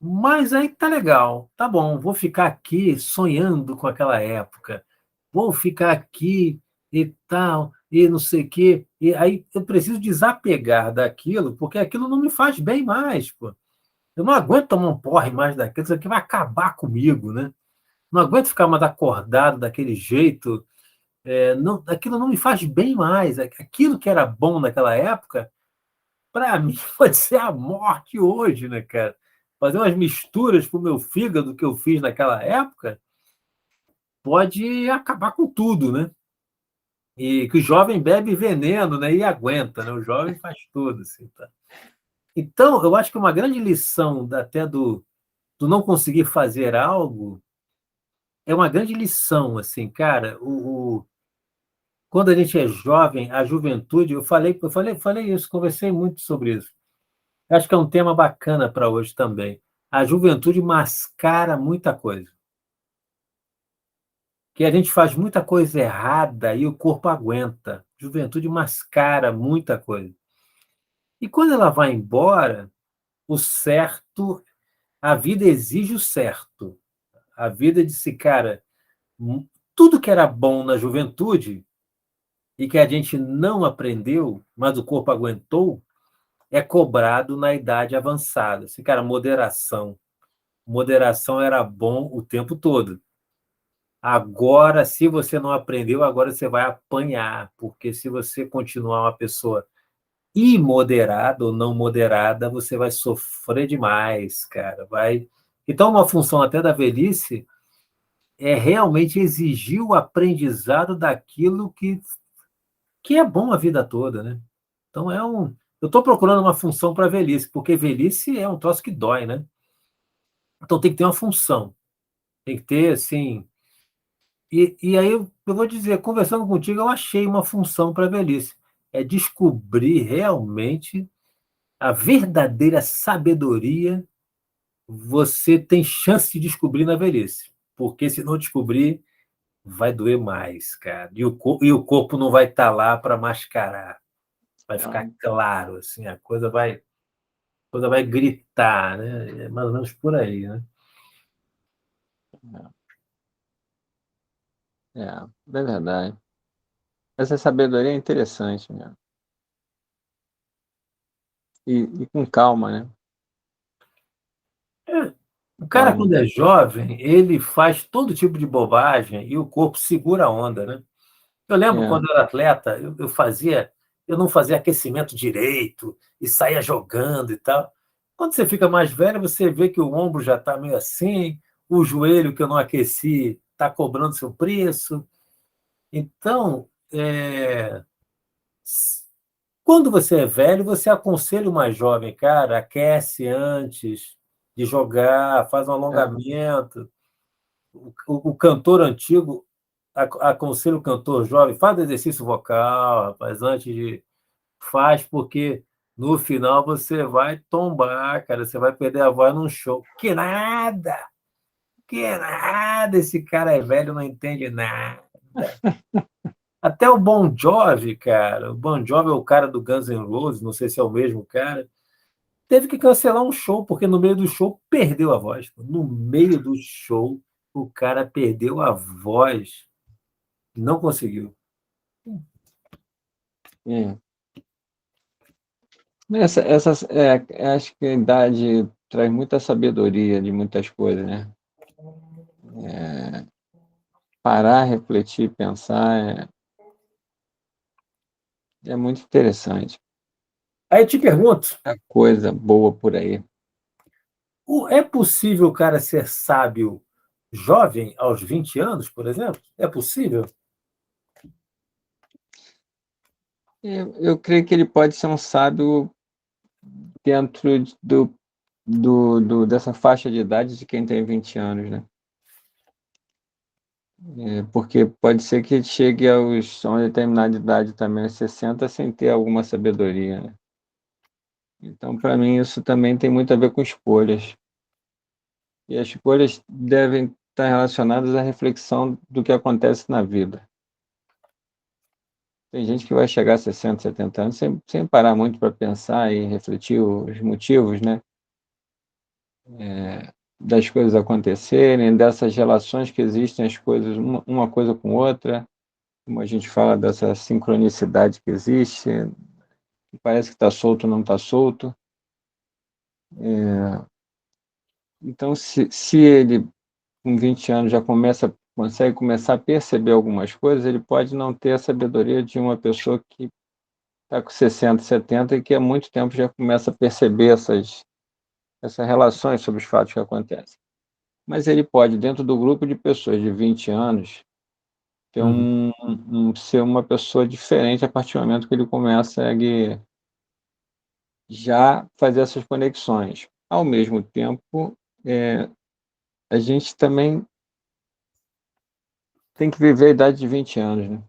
Mas aí tá legal, tá bom, vou ficar aqui sonhando com aquela época, vou ficar aqui e tal, e não sei o quê. E aí eu preciso desapegar daquilo, porque aquilo não me faz bem mais, pô. Eu não aguento tomar um porre mais daquilo, isso aqui vai acabar comigo, né? Não aguento ficar mais acordado daquele jeito. Não, aquilo não me faz bem mais. Aquilo que era bom naquela época para mim pode ser a morte hoje, né, cara? Fazer umas misturas pro meu fígado que eu fiz naquela época pode acabar com tudo, né? E que o jovem bebe veneno, né? E aguenta, né? O jovem faz tudo, assim, tá? Então, eu acho que uma grande lição até do não conseguir fazer algo é uma grande lição, assim, cara. Quando a gente é jovem, a juventude, eu falei isso, conversei muito sobre isso. Acho que é um tema bacana para hoje também. A juventude mascara muita coisa. Que a gente faz muita coisa errada e o corpo aguenta. Juventude mascara muita coisa. E quando ela vai embora, o certo, a vida exige o certo. A vida disse, cara, tudo que era bom na juventude e que a gente não aprendeu, mas o corpo aguentou, é cobrado na idade avançada. Assim, cara, moderação. Moderação era bom o tempo todo. Agora, se você não aprendeu, agora você vai apanhar, porque se você continuar uma pessoa imoderada ou não moderada, você vai sofrer demais, cara. Vai. Então, uma função até da velhice é realmente exigir o aprendizado daquilo que é bom a vida toda, né? Então, eu estou procurando uma função para a velhice, porque velhice é um troço que dói, né? Então, tem que ter uma função. Tem que ter, assim. E aí eu vou dizer, conversando contigo, eu achei uma função para a velhice. É descobrir realmente a verdadeira sabedoria você tem chance de descobrir na velhice. Porque se não descobrir, vai doer mais, cara. E o corpo não vai estar lá para mascarar. Vai ficar não, claro, assim, a coisa vai gritar, né? É mais ou menos por aí, né? é verdade. Essa sabedoria é interessante, né? E com calma, né? O cara, Calma. quando é jovem, ele faz todo tipo de bobagem e o corpo segura a onda, né? Eu lembro É, quando eu era atleta, eu não fazia aquecimento direito e saía jogando e tal. Quando você fica mais velho, você vê que o ombro já está meio assim, o joelho que eu não aqueci está cobrando seu preço. Então, quando você é velho, você aconselha o mais jovem, cara, aquece antes de jogar, faz um é, alongamento. O cantor antigo aconselho o cantor jovem, faz exercício vocal, rapaz, antes de... Faz, porque no final você vai tombar, cara, você vai perder a voz num show. Que nada! Que nada! Esse cara é velho, não entende nada. Até o Bon Jovi, cara, o Bon Jovi é o cara do Guns N' Roses, não sei se é o mesmo cara, teve que cancelar um show, porque no meio do show perdeu a voz. No meio do show, o cara perdeu a voz, não conseguiu. É. Acho que a idade traz muita sabedoria de muitas coisas, né? Parar, refletir, pensar é muito interessante. Aí eu te pergunto, A coisa boa por aí. é possível o cara ser sábio jovem, aos 20 anos, por exemplo? É possível? Eu creio que ele pode ser um sábio dentro dessa faixa de idade de quem tem 20 anos, né? Porque pode ser que ele chegue a uma determinada idade também, aos 60, sem ter alguma sabedoria, né? Então, para mim, isso também tem muito a ver com escolhas. E as escolhas devem estar relacionadas à reflexão do que acontece na vida. Tem gente que vai chegar a 60, 70 anos sem parar muito para pensar e refletir os motivos, né? Das coisas acontecerem, dessas relações que existem, as coisas, uma coisa com outra, como a gente fala dessa sincronicidade que existe, que parece que está solto, não está solto. Então, se ele, com 20 anos, já consegue começar a perceber algumas coisas, ele pode não ter a sabedoria de uma pessoa que está com 60, 70 e que há muito tempo já começa a perceber essas relações sobre os fatos que acontecem. Mas ele pode, dentro do grupo de pessoas de 20 anos, Uhum. ser uma pessoa diferente a partir do momento que ele começa a já fazer essas conexões. Ao mesmo tempo, a gente também tem que viver a idade de 20 anos, né?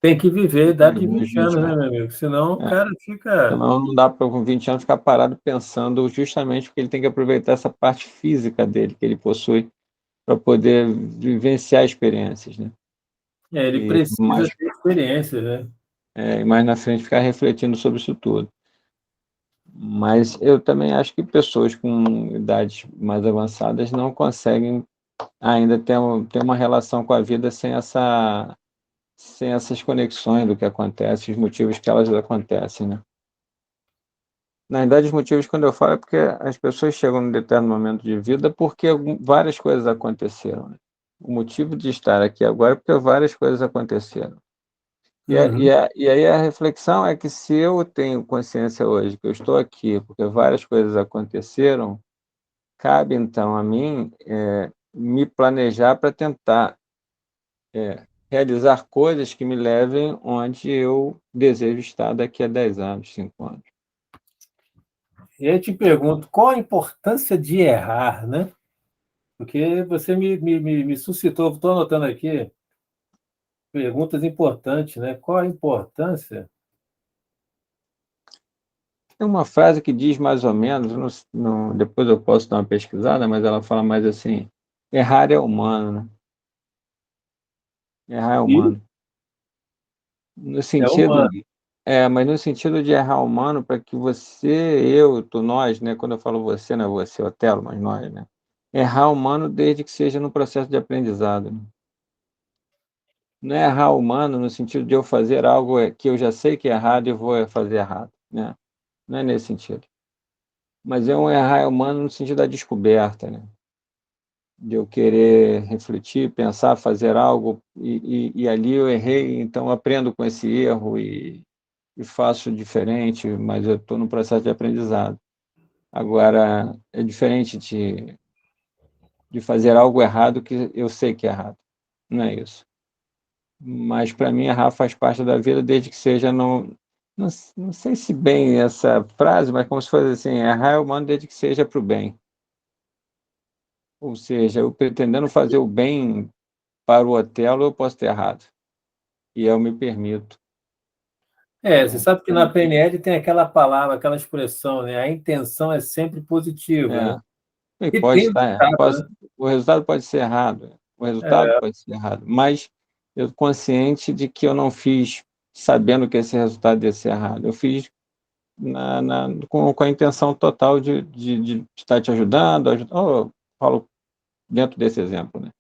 Tem que viver a idade de Os 20 20 anos, né, anos. meu amigo? Senão o É. cara fica. Senão não dá para, com 20 anos, ficar parado pensando justamente porque ele tem que aproveitar essa parte física dele, que ele possui, para poder vivenciar experiências, né? Ele E precisa ter experiência, né? mais na frente ficar refletindo sobre isso tudo. Mas eu também acho que pessoas com idades mais avançadas não conseguem ainda ter uma relação com a vida sem essas conexões do que acontece, os motivos que elas acontecem, né? Na verdade, os motivos, quando eu falo, é porque as pessoas chegam num determinado momento de vida porque várias coisas aconteceram, né? O motivo de estar aqui agora é porque várias coisas aconteceram. Uhum. E aí a reflexão é que se eu tenho consciência hoje que eu estou aqui porque várias coisas aconteceram, cabe então a mim me planejar para tentar realizar coisas que me levem onde eu desejo estar daqui a 10 anos, 5 anos. E aí eu te pergunto, qual a importância de errar, né? Porque você me suscitou, estou anotando aqui, perguntas importantes, né? Qual a importância? Tem uma frase que diz mais ou menos, depois eu posso dar uma pesquisada, mas ela fala mais assim: errar é humano, né? Errar é E humano. No é sentido, humano. mas no sentido de errar humano para que você, eu, nós, né? Quando eu falo você, não é você, Otelo, mas nós, né? Errar humano desde que seja no processo de aprendizado, né? Não é errar humano no sentido de eu fazer algo que eu já sei que é errado e vou fazer errado, né? Não é nesse sentido. Mas é um errar humano no sentido da descoberta, né? De eu querer refletir, pensar, fazer algo, e ali eu errei, então eu aprendo com esse erro e faço diferente, mas eu estou no processo de aprendizado. Agora, é diferente de fazer algo errado que eu sei que é errado, não é isso. Mas para mim, errar faz parte da vida, desde que seja não, não sei se bem essa frase, mas como se fosse assim, errar é humano desde que seja para o bem. Ou seja, eu pretendendo fazer o bem para o Otelo, eu posso ter errado. E eu me permito. Você sabe que na PNL tem aquela palavra, aquela expressão, né? A intenção é sempre positiva, né? E E pode tem o estar, ditado, né? o resultado pode ser errado, mas eu consciente de que eu não fiz sabendo que esse resultado ia ser errado. Eu fiz com a intenção total de estar te ajudando, eu falo dentro desse exemplo, né?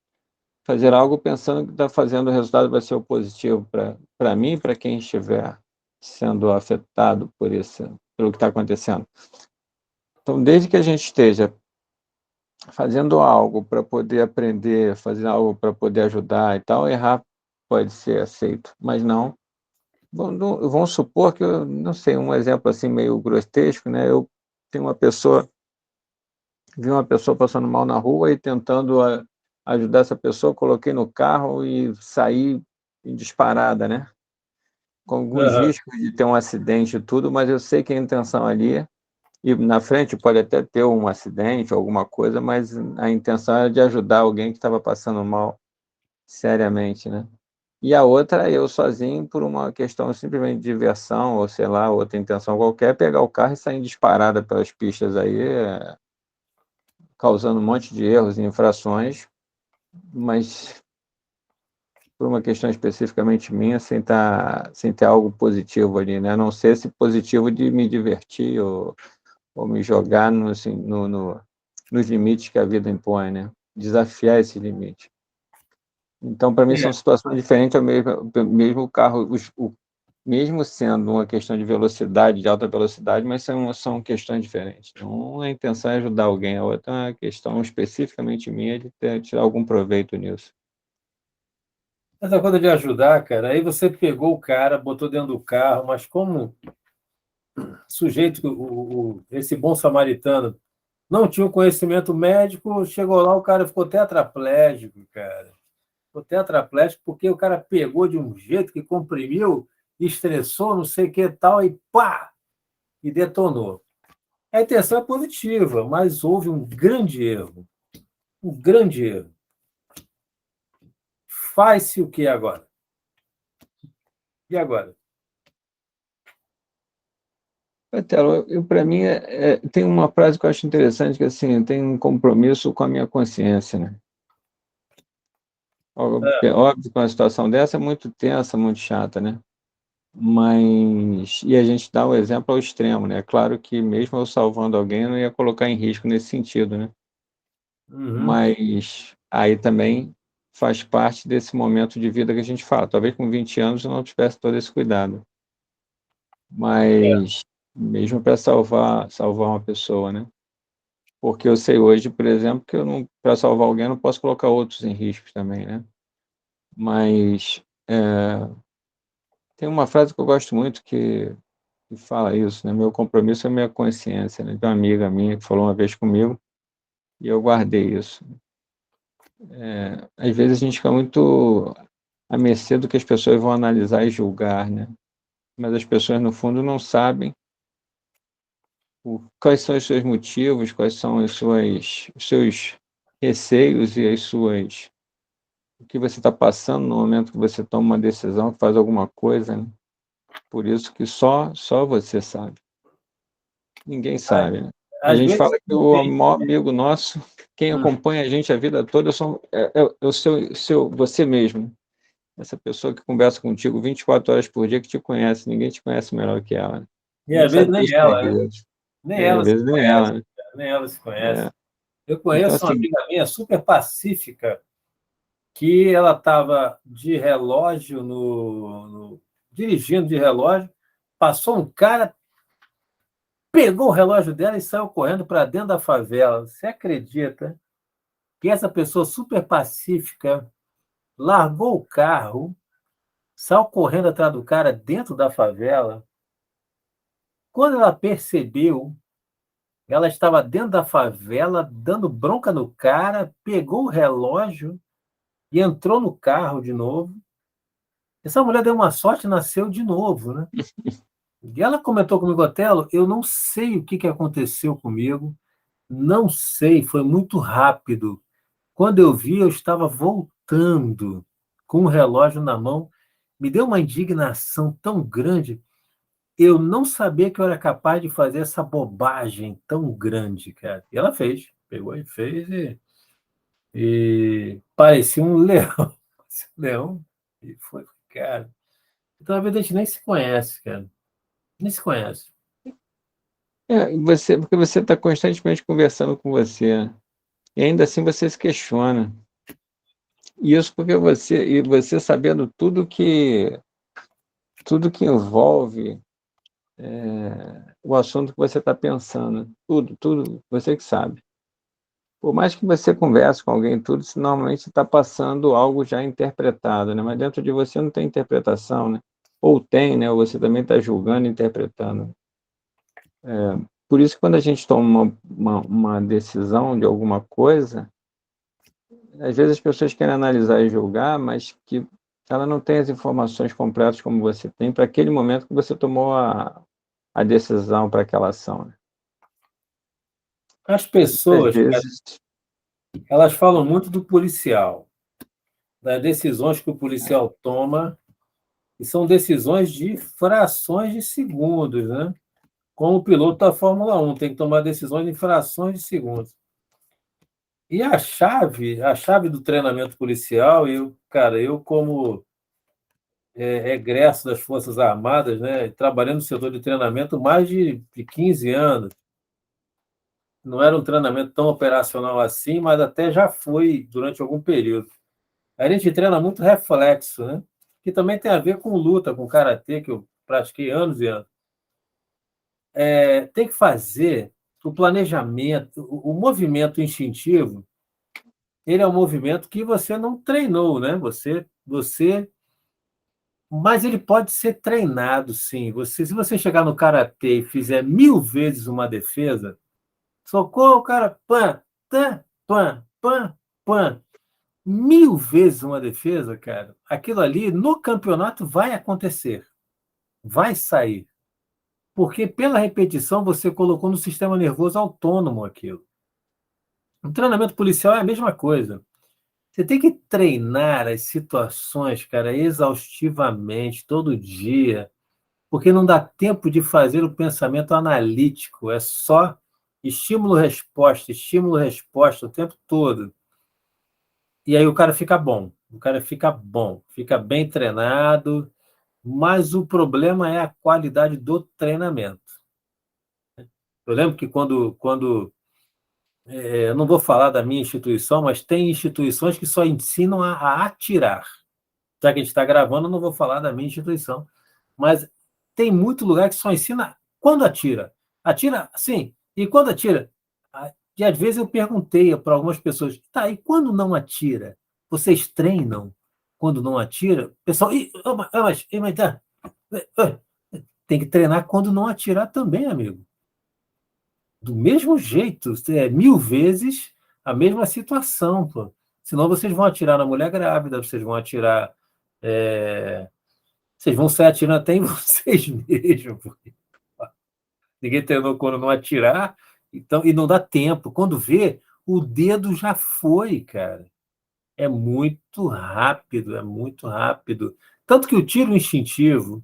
Fazer algo pensando que está fazendo o resultado vai ser o positivo para mim e para quem estiver sendo afetado pelo que está acontecendo. Então, desde que a gente esteja fazendo algo para poder aprender, fazer algo para poder ajudar e tal, errar pode ser aceito, mas não. Vamos supor que, eu não sei, um exemplo assim meio grotesco, né? Eu tenho vi uma pessoa passando mal na rua e tentando ajudar essa pessoa, coloquei no carro e saí em disparada, né? Com alguns Aham. riscos de ter um acidente e tudo, mas eu sei que a intenção ali, e na frente pode até ter um acidente, alguma coisa, mas a intenção era de ajudar alguém que estava passando mal seriamente, né? E a outra, eu sozinho, por uma questão simplesmente de diversão, ou sei lá, outra intenção qualquer, pegar o carro e sair em disparada pelas pistas aí, causando um monte de erros e infrações, mas por uma questão especificamente minha, sem ter algo positivo ali, né? A não ser esse positivo de me divertir ou me jogar nos limites que a vida impõe, né? Desafiar esse limite. Então, para mim, são situações diferentes, mesmo o carro, mesmo sendo uma questão de velocidade, de alta velocidade, mas são questões diferentes. Então, a intenção é ajudar alguém, a outra é uma questão especificamente minha de tirar algum proveito nisso. Essa coisa de ajudar, cara, aí você pegou o cara, botou dentro do carro, mas como sujeito, esse bom samaritano, não tinha o conhecimento médico, chegou lá, o cara ficou tetraplégico, cara. Ficou tetraplégico porque o cara pegou de um jeito que comprimiu, estressou, não sei o que tal, e pá! E detonou. A intenção é positiva, mas houve um grande erro. Um grande erro. Faz-se o que agora? E agora? Martelo, para mim, tem uma frase que eu acho interessante, que assim, eu tenho um compromisso com a minha consciência, né? Óbvio que uma situação dessa é muito tensa, muito chata, né? Mas, e a gente dá o exemplo ao extremo, né? Claro que mesmo eu salvando alguém, eu não ia colocar em risco nesse sentido, né? Uhum. Mas aí também faz parte desse momento de vida que a gente fala. Talvez com 20 anos eu não tivesse todo esse cuidado, mas mesmo para salvar uma pessoa, né? Porque eu sei hoje, por exemplo, que eu não, para salvar alguém, eu não posso colocar outros em risco também, né? Mas tem uma frase que eu gosto muito que fala isso, né? Meu compromisso é minha consciência, né? De uma amiga minha que falou uma vez comigo e eu guardei isso. Às vezes a gente fica muito à mercê do que as pessoas vão analisar e julgar, né? Mas as pessoas, no fundo, não sabem quais são os seus motivos, quais são os seus receios e o que você está passando no momento que você toma uma decisão, que faz alguma coisa, né? Por isso que só você sabe. Ninguém sabe, né? A Às gente vezes fala que não o tem. maior amigo nosso, quem acompanha a gente a vida toda, é o você mesmo. Essa pessoa que conversa contigo 24 horas por dia, que te conhece, ninguém te conhece melhor que ela, né? E Nem às vezes sabe nem teus ela, né? segredos. Nem ela Às se vezes nem conhece, ela, né? cara. Nem ela se conhece. É. Eu Então, conheço uma assim, amiga minha super pacífica que ela estava de relógio dirigindo de relógio, passou um cara, pegou o relógio dela e saiu correndo para dentro da favela. Você acredita que essa pessoa super pacífica largou o carro, saiu correndo atrás do cara dentro da favela? Quando ela percebeu, ela estava dentro da favela, dando bronca no cara, pegou o relógio e entrou no carro de novo. Essa mulher deu uma sorte e nasceu de novo, né? E ela comentou comigo, Otelo, eu não sei o que aconteceu comigo, não sei, foi muito rápido. Quando eu vi, eu estava voltando com o relógio na mão. Me deu uma indignação tão grande. Eu não sabia que eu era capaz de fazer essa bobagem tão grande, cara. E ela fez. Pegou e fez e parecia um leão. Parecia um leão. E foi, cara. Então, na verdade, a gente nem se conhece, cara. Nem se conhece. Porque você está constantemente conversando com você, e ainda assim você se questiona. E isso porque você sabendo tudo que envolve o assunto que você está pensando, tudo, você que sabe. Por mais que você converse com alguém, tudo, isso normalmente está passando algo já interpretado, né? Mas dentro de você não tem interpretação, né? Ou tem, né? Ou você também está julgando e interpretando. Por isso, quando a gente toma uma decisão de alguma coisa, às vezes as pessoas querem analisar e julgar, mas que ela não tem as informações completas como você tem para aquele momento que você tomou a decisão para aquela ação, né? As Às pessoas, cara, vezes, elas falam muito do policial, das decisões que o policial toma, e são decisões de frações de segundos, né? Como o piloto da Fórmula 1 tem que tomar decisões em frações de segundos. E a chave do treinamento policial, eu como egresso das Forças Armadas, né, trabalhando no setor de treinamento mais de 15 anos, não era um treinamento tão operacional assim, mas até já foi durante algum período. A gente treina muito reflexo, né? Que também tem a ver com luta, com karatê, que eu pratiquei anos e anos. Tem que fazer o planejamento, o movimento instintivo, ele é um movimento que você não treinou, né? Mas ele pode ser treinado, sim. Se você chegar no karatê e fizer 1000 vezes uma defesa, socorro, cara, pã, tã, pã, pã, pã. 1000 vezes uma defesa, cara, aquilo ali no campeonato vai acontecer, vai sair. Porque pela repetição você colocou no sistema nervoso autônomo aquilo. O treinamento policial é a mesma coisa. Você tem que treinar as situações, cara, exaustivamente, todo dia, porque não dá tempo de fazer o pensamento analítico, é só estímulo-resposta o tempo todo. E aí o cara fica bom, fica bem treinado, mas o problema é a qualidade do treinamento. Eu lembro que eu não vou falar da minha instituição, mas tem instituições que só ensinam a atirar. Já que a gente está gravando, eu não vou falar da minha instituição, mas tem muito lugar que só ensina quando atira. Atira, sim, e quando atira? E às vezes eu perguntei para algumas pessoas, tá, e quando não atira? Vocês treinam quando não atira? O pessoal, mas tá, tem que treinar quando não atirar também, amigo. Do mesmo jeito, 1000 vezes a mesma situação, pô. Senão vocês vão atirar na mulher grávida, vocês vão atirar. Vocês vão sair atirando até em vocês mesmos. Pô. Ninguém treinou quando não atirar, então, e não dá tempo. Quando vê, o dedo já foi, cara. É muito rápido, é muito rápido. Tanto que o tiro instintivo,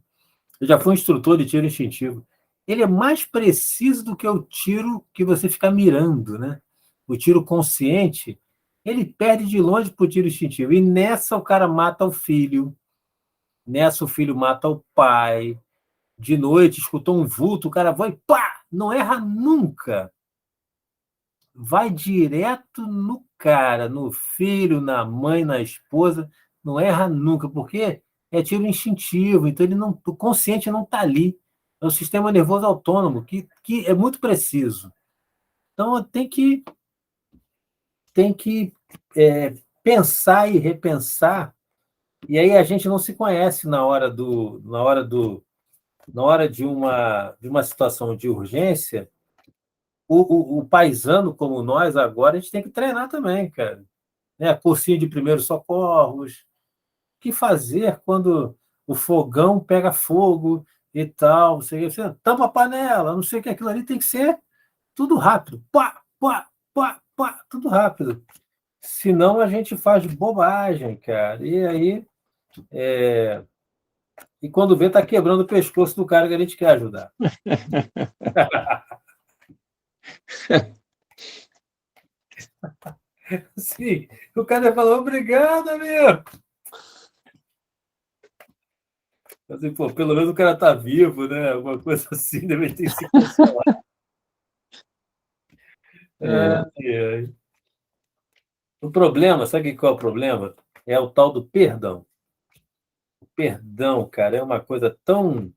eu já fui um instrutor de tiro instintivo, ele é mais preciso do que o tiro que você fica mirando, né? O tiro consciente, ele perde de longe para o tiro instintivo. E nessa o cara mata o filho, nessa o filho mata o pai. De noite, escutou um vulto, o cara vai e pá! Não erra nunca. Vai direto no cara, no filho, na mãe, na esposa, não erra nunca, porque é tiro instintivo, então ele não, o consciente não está ali. É o sistema nervoso autônomo, que é muito preciso. Então tem que pensar e repensar, e aí a gente não se conhece na hora de uma situação de urgência. O paisano como nós, agora, a gente tem que treinar também, cara. Né? Cursinho de primeiros socorros. O que fazer quando o fogão pega fogo e tal? Você tampa a panela, não sei o que, aquilo ali tem que ser tudo rápido. Pá, pá, pá, pá, tudo rápido. Senão a gente faz bobagem, cara. E aí, e quando vê, tá quebrando o pescoço do cara que a gente quer ajudar. Sim, o cara falou, obrigado, amigo. Assim, pô, pelo menos o cara tá vivo, né? Alguma coisa assim, deve ter se consolado. É, O problema, sabe qual é o problema? É o tal do perdão. O perdão, cara, é uma coisa tão.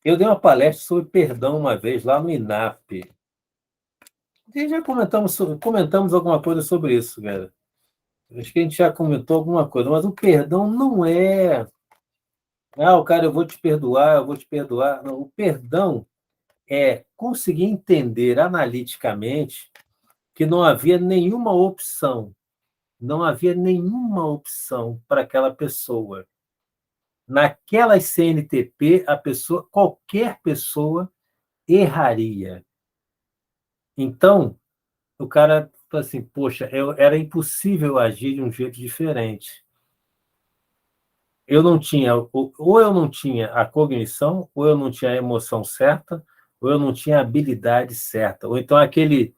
Eu dei uma palestra sobre perdão uma vez lá no INAP. E já comentamos alguma coisa sobre isso, cara. Acho que a gente já comentou alguma coisa, mas o perdão não é. Ah, o cara, eu vou te perdoar, eu vou te perdoar. Não, o perdão é conseguir entender analiticamente que não havia nenhuma opção, não havia nenhuma opção para aquela pessoa. Naquelas CNTP, a pessoa, qualquer pessoa erraria. Então, o cara fala assim, poxa, era impossível agir de um jeito diferente. Eu não tinha, ou eu não tinha a cognição, ou eu não tinha a emoção certa, ou eu não tinha a habilidade certa. Ou então aquele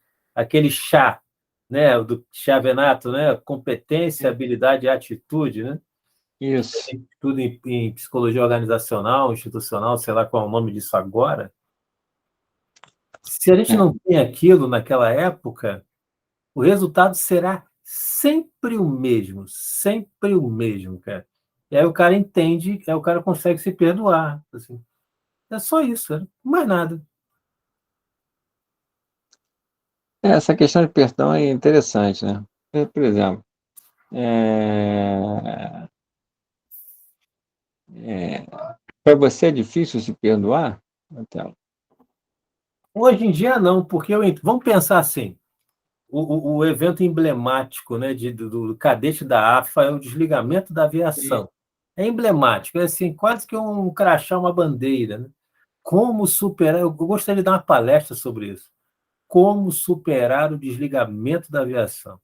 chá, né, do Chavenato, né, competência, habilidade e atitude, né? isso. Tudo em psicologia organizacional, institucional, sei lá qual é o nome disso agora. Se a gente É, não tem aquilo naquela época, o resultado será sempre o mesmo, cara. E aí o cara entende, aí o cara consegue se perdoar. Assim. É só isso, mais nada. essa questão de perdão é interessante, né? Por exemplo, é, para você é difícil se perdoar, Marcelo? Hoje em dia, não, porque vamos pensar assim: o evento emblemático, né, do cadete da AFA é o desligamento da Sim. aviação. É emblemático, é assim, quase que um crachá, uma bandeira. Né? Como superar? Eu gostaria de dar uma palestra sobre isso. Como superar o desligamento da aviação?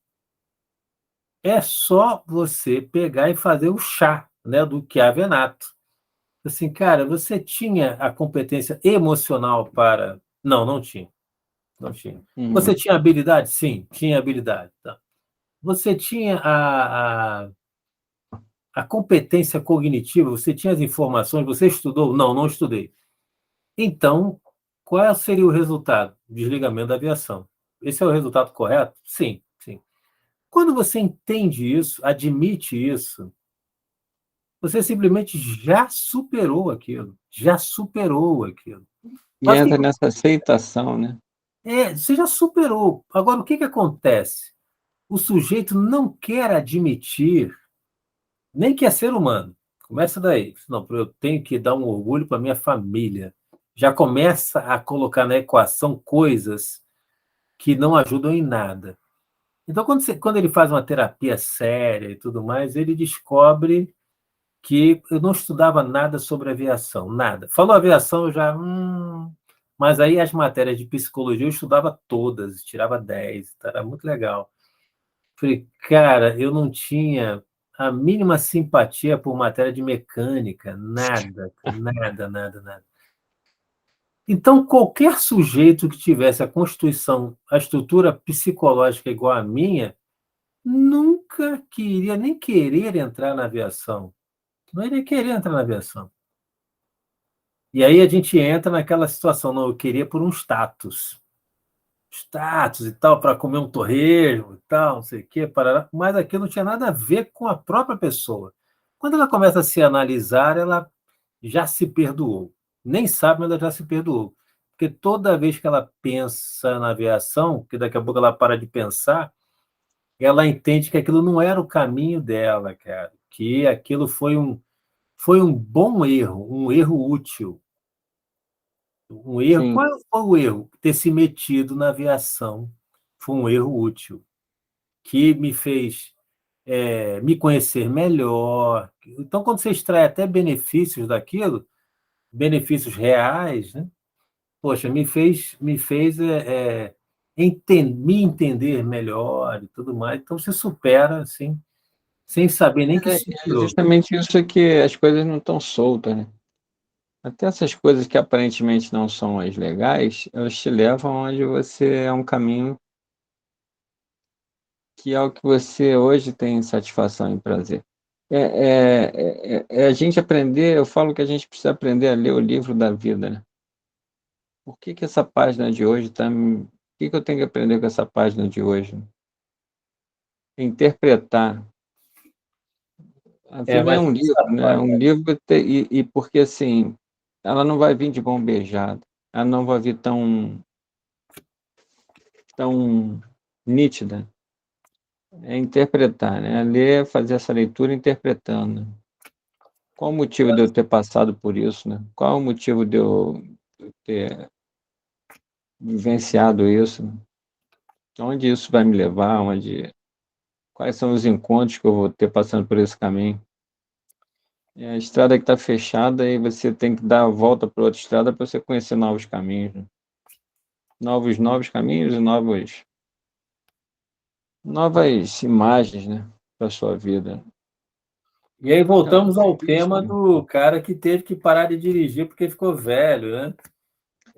É só você pegar e fazer o chá, né, do Chiavenato. Assim, cara, você tinha a competência emocional para. Não, não tinha. Não tinha. Você Uhum. tinha habilidade? Sim, tinha habilidade. Tá. Você tinha a competência cognitiva? Você tinha as informações? Você estudou? Não, não estudei. Então, qual seria o resultado? Desligamento da aviação. Esse é o resultado correto? Sim, sim. Quando você entende isso, admite isso, você simplesmente já superou aquilo. Já superou aquilo. E Mas o que entra nessa aceitação, né? você já superou. Agora, o que acontece? O sujeito não quer admitir, nem que é ser humano. Começa daí. Não, eu tenho que dar um orgulho para minha família. Já começa a colocar na equação coisas que não ajudam em nada. Então, quando ele faz uma terapia séria e tudo mais, ele descobre que eu não estudava nada sobre aviação, nada. Falou aviação, eu já. Mas aí as matérias de psicologia eu estudava todas, tirava 10, então era muito legal. Falei, cara, eu não tinha a mínima simpatia por matéria de mecânica, nada, nada, nada, nada. Então, qualquer sujeito que tivesse a constituição, a estrutura psicológica igual à minha, nunca queria nem querer entrar na aviação. Não iria querer entrar na aviação. E aí a gente entra naquela situação, não, eu queria por um status e tal, para comer um torresmo e tal, não sei o quê, parará, mas aquilo não tinha nada a ver com a própria pessoa. Quando ela começa a se analisar, ela já se perdoou. Nem sabe, mas ela já se perdoou. Porque toda vez que ela pensa na aviação, que daqui a pouco ela para de pensar, ela entende que aquilo não era o caminho dela, cara, que aquilo foi um bom erro, um erro útil. Um erro. Sim. Qual foi o erro? Ter se metido na aviação foi um erro útil, que me fez me conhecer melhor. Então, quando você extrai até benefícios daquilo, benefícios reais, né? Poxa, me fez me entender melhor e tudo mais. Então, você supera, assim, sem saber nem que É superou. justamente isso que as coisas não estão soltas, né? Até essas coisas que aparentemente não são as legais, elas te levam onde você é um caminho que é o que você hoje tem satisfação e prazer. É a gente aprender, eu falo que a gente precisa aprender a ler o livro da vida, né? Por que que essa página de hoje está... O que que eu tenho que aprender com essa página de hoje? Interpretar. A vida é Mas um livro, essa né? parte, Um livro e porque assim, ela não vai vir de mão beijada, ela não vai vir tão nítida. É interpretar, né? Ler, fazer essa leitura interpretando. Qual o motivo de eu ter passado por isso, né? Qual o motivo de eu ter vivenciado isso? Onde isso vai me levar? Quais são os encontros que eu vou ter passando por esse caminho? É a estrada que está fechada e você tem que dar a volta para outra estrada para você conhecer novos caminhos, né? Novos caminhos e novas imagens, né, para sua vida. e aí Cara, voltamos é ao isso, tema né? do cara que teve que parar de dirigir porque ficou velho, né?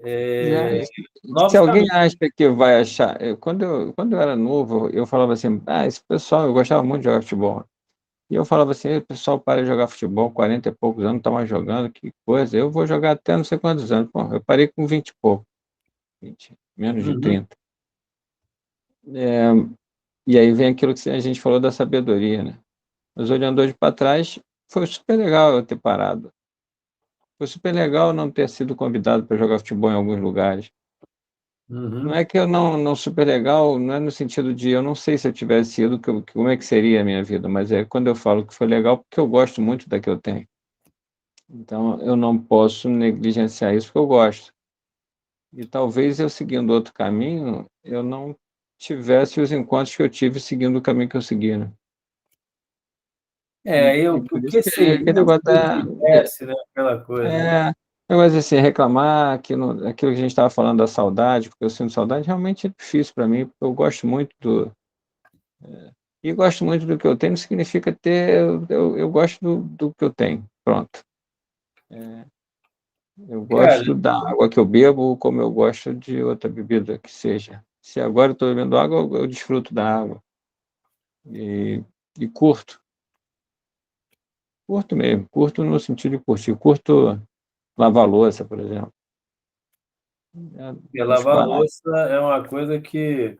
É, se Novos alguém caminhos. acha que vai achar, quando eu era novo, eu falava assim, esse pessoal, eu gostava muito de jogar futebol. E eu falava assim, o pessoal para de jogar futebol, 40 e poucos anos, não tá mais jogando, que coisa. Eu vou jogar até não sei quantos anos. Pô, eu parei com 20 e pouco, 20, menos de Uhum. 30. É, e aí vem aquilo que a gente falou da sabedoria, né? Mas olhando hoje para trás, foi super legal eu ter parado. Foi super legal não ter sido convidado para jogar futebol em alguns lugares. Não Uhum. é que eu não super legal, não é no sentido de eu não sei se eu tivesse ido, como é que seria a minha vida, mas é quando eu falo que foi legal, porque eu gosto muito da que eu tenho. Então eu não posso negligenciar isso porque eu gosto. E talvez eu seguindo outro caminho, eu não tivesse os encontros que eu tive seguindo o caminho que eu segui, né? E O por isso que que seria aquele negócio se eu tivesse, né? Aquela coisa, né? negócio assim, reclamar, aquilo que a gente estava falando da saudade, porque eu sinto saudade, realmente é difícil para mim, porque eu gosto muito e gosto muito do que eu tenho, não significa ter. Eu gosto do que eu tenho. Pronto. Eu Cara, gosto da água que eu bebo, como eu gosto de outra bebida que seja. Se agora eu estou bebendo água, eu desfruto da água. E, e curto. Curto mesmo. Curto no sentido de curtir. Curto lavar louça, por exemplo. porque Acho lavar barato. louça é uma coisa que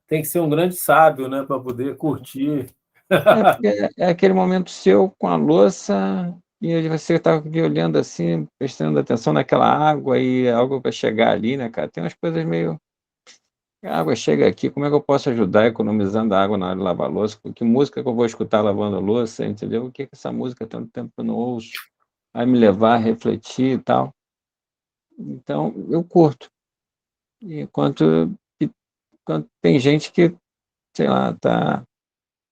tem que ser um grande sábio, né, para poder curtir. Porque é aquele momento seu com a louça e aí você está olhando assim, prestando atenção naquela água e a água vai chegar ali, né, cara? Tem umas coisas meio. A água chega aqui, como é que eu posso ajudar economizando a água na hora de lavar a louça? Que música que eu vou escutar lavando a louça, entendeu? O que que essa música tanto tempo que eu não ouço? Vai me levar a refletir e tal. Então, eu curto. Enquanto, enquanto tem gente que, sei lá,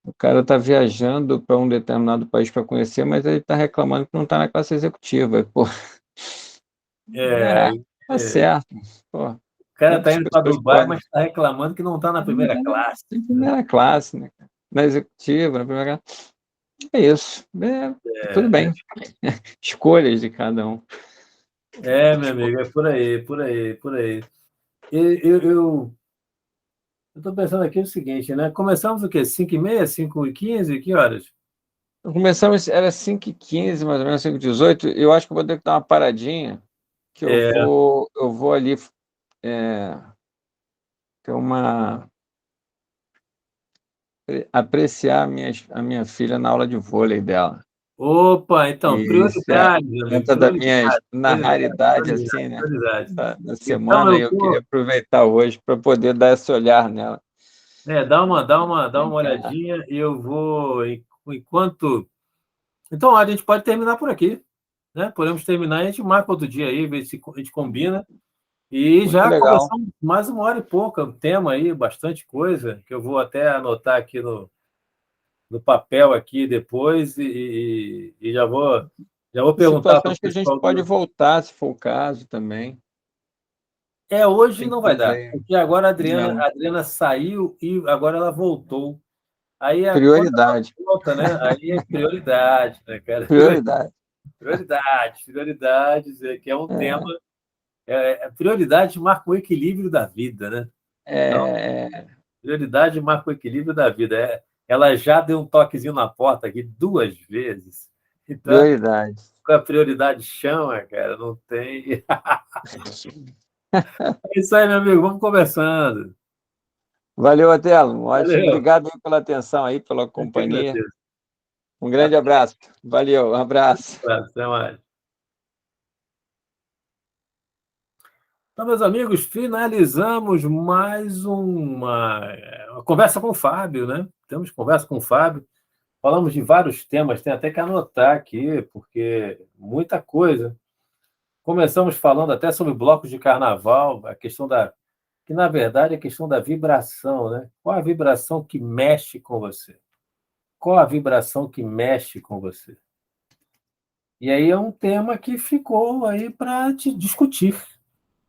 o cara está viajando para um determinado país para conhecer, mas ele está reclamando que não está na classe executiva. Pô, É, tá é, certo. Pô, o cara está quantas indo para pessoas Dubai, podem. mas está reclamando que não está na primeira classe, Em né? primeira classe, né, cara? Na executiva, na primeira classe. É isso. Tudo É, bem. Escolhas de cada um. meu amigo, é por aí, por aí, por aí. Eu estou pensando aqui o seguinte, né? Começamos o quê? 5h30, 5h15? Que horas? Começamos, era 5h15, mais ou menos 5h18. Eu acho que eu vou ter que dar uma paradinha, que É, eu vou ali é, ter apreciar a minha filha na aula de vôlei dela. opa, então, E isso prioridade, meu amigo, entra da minha, prioridade, na prioridade, raridade, prioridade, assim, né? prioridade. Da Então, semana, e eu queria aproveitar hoje para poder dar esse olhar nela. dá uma Vem cá. olhadinha e eu vou, enquanto... Então, a gente pode terminar por aqui, né? Podemos terminar e a gente marca outro dia aí, ver se a gente combina. E Muito já legal. conversamos mais 1 hora e pouca, um tema aí, bastante coisa, que eu vou até anotar aqui no papel aqui depois e já vou E perguntar para o situações que a gente pessoal pode do... voltar, se for o caso também. Hoje tem que não vai dar, fazer. porque agora Não, A Adriana saiu e agora ela voltou. Aí, quando ela prioridade. volta, né? Aí é prioridade, né, cara? Prioridade. Prioridades, que é um tema. É, Prioridade marca o equilíbrio da vida, né? Então, é, prioridade marca o equilíbrio da vida. Ela já deu um toquezinho na porta aqui 2 vezes. Então, prioridade. com a prioridade chama, cara, não tem. É isso aí, meu amigo, vamos conversando. Valeu, Otelo. Ótimo. Valeu, Obrigado aí pela atenção aí, pela eu que companhia. agradeço. Um grande abraço. Valeu, um abraço. Até mais. Então, meus amigos, finalizamos mais uma conversa com o Fábio, né? Temos conversa com o Fábio. Falamos de vários temas, tem até que anotar aqui, porque muita coisa. Começamos falando até sobre blocos de carnaval, a questão que na verdade é a questão da vibração, né? Qual a vibração que mexe com você? Qual a vibração que mexe com você? E aí é um tema que ficou aí para te discutir.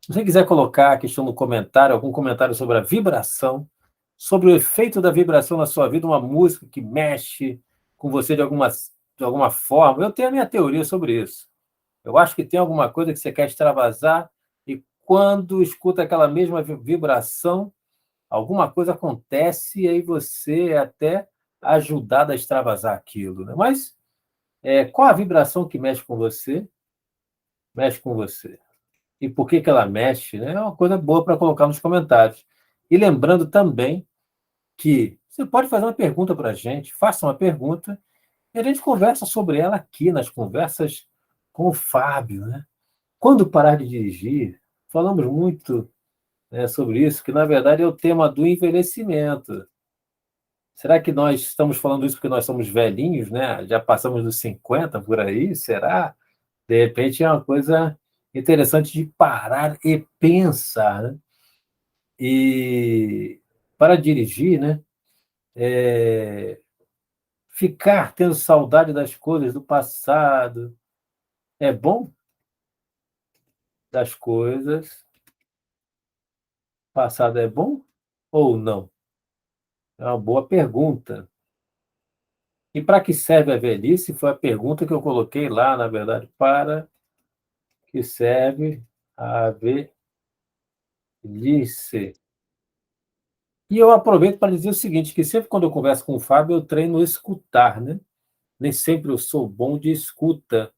Se você quiser colocar a questão no comentário, algum comentário sobre a vibração, sobre o efeito da vibração na sua vida, uma música que mexe com você de alguma forma, eu tenho a minha teoria sobre isso. Eu acho que tem alguma coisa que você quer extravasar e quando escuta aquela mesma vibração, alguma coisa acontece e aí você é até ajudado a extravasar aquilo, né? Mas qual a vibração que mexe com você? Mexe com você. E por que ela mexe, né? É uma coisa boa para colocar nos comentários. E lembrando também que você pode fazer uma pergunta para a gente, faça uma pergunta e a gente conversa sobre ela aqui nas conversas com o Fábio, né? Quando parar de dirigir, falamos muito, né, sobre isso, que na verdade é o tema do envelhecimento. Será que nós estamos falando isso porque nós somos velhinhos, né? Já passamos dos 50 por aí? Será? De repente é uma coisa interessante de parar e pensar, né? E para dirigir, né? Ficar tendo saudade das coisas do passado é bom? Das coisas passado é bom ou não? É uma boa pergunta. E para que serve a velhice? Foi a pergunta que eu coloquei lá, na verdade, para que serve a velhice. E eu aproveito para dizer o seguinte, que sempre quando eu converso com o Fábio, eu treino escutar, né? Nem sempre eu sou bom de escuta.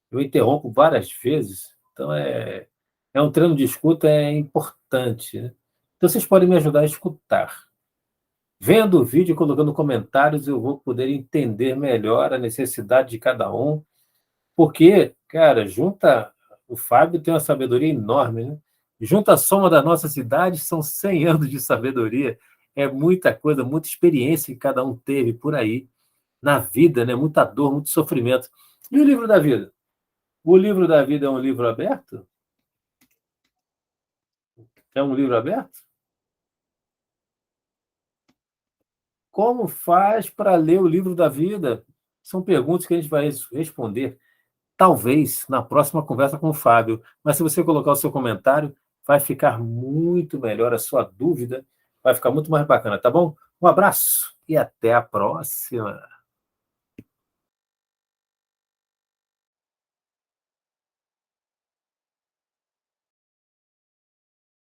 Eu interrompo várias vezes. Então, é um treino de escuta importante, né? Então, vocês podem me ajudar a escutar. Vendo o vídeo e colocando comentários, eu vou poder entender melhor a necessidade de cada um. Porque, cara, junta. O Fábio tem uma sabedoria enorme, né? Junta a soma das nossas idades, são 100 anos de sabedoria. É muita coisa, muita experiência que cada um teve por aí na vida, né? Muita dor, muito sofrimento. E o livro da vida? O livro da vida é um livro aberto? É um livro aberto? Como faz para ler o livro da vida? São perguntas que a gente vai responder, talvez, na próxima conversa com o Fábio. Mas se você colocar o seu comentário, vai ficar muito melhor a sua dúvida, vai ficar muito mais bacana, tá bom? Um abraço e até a próxima.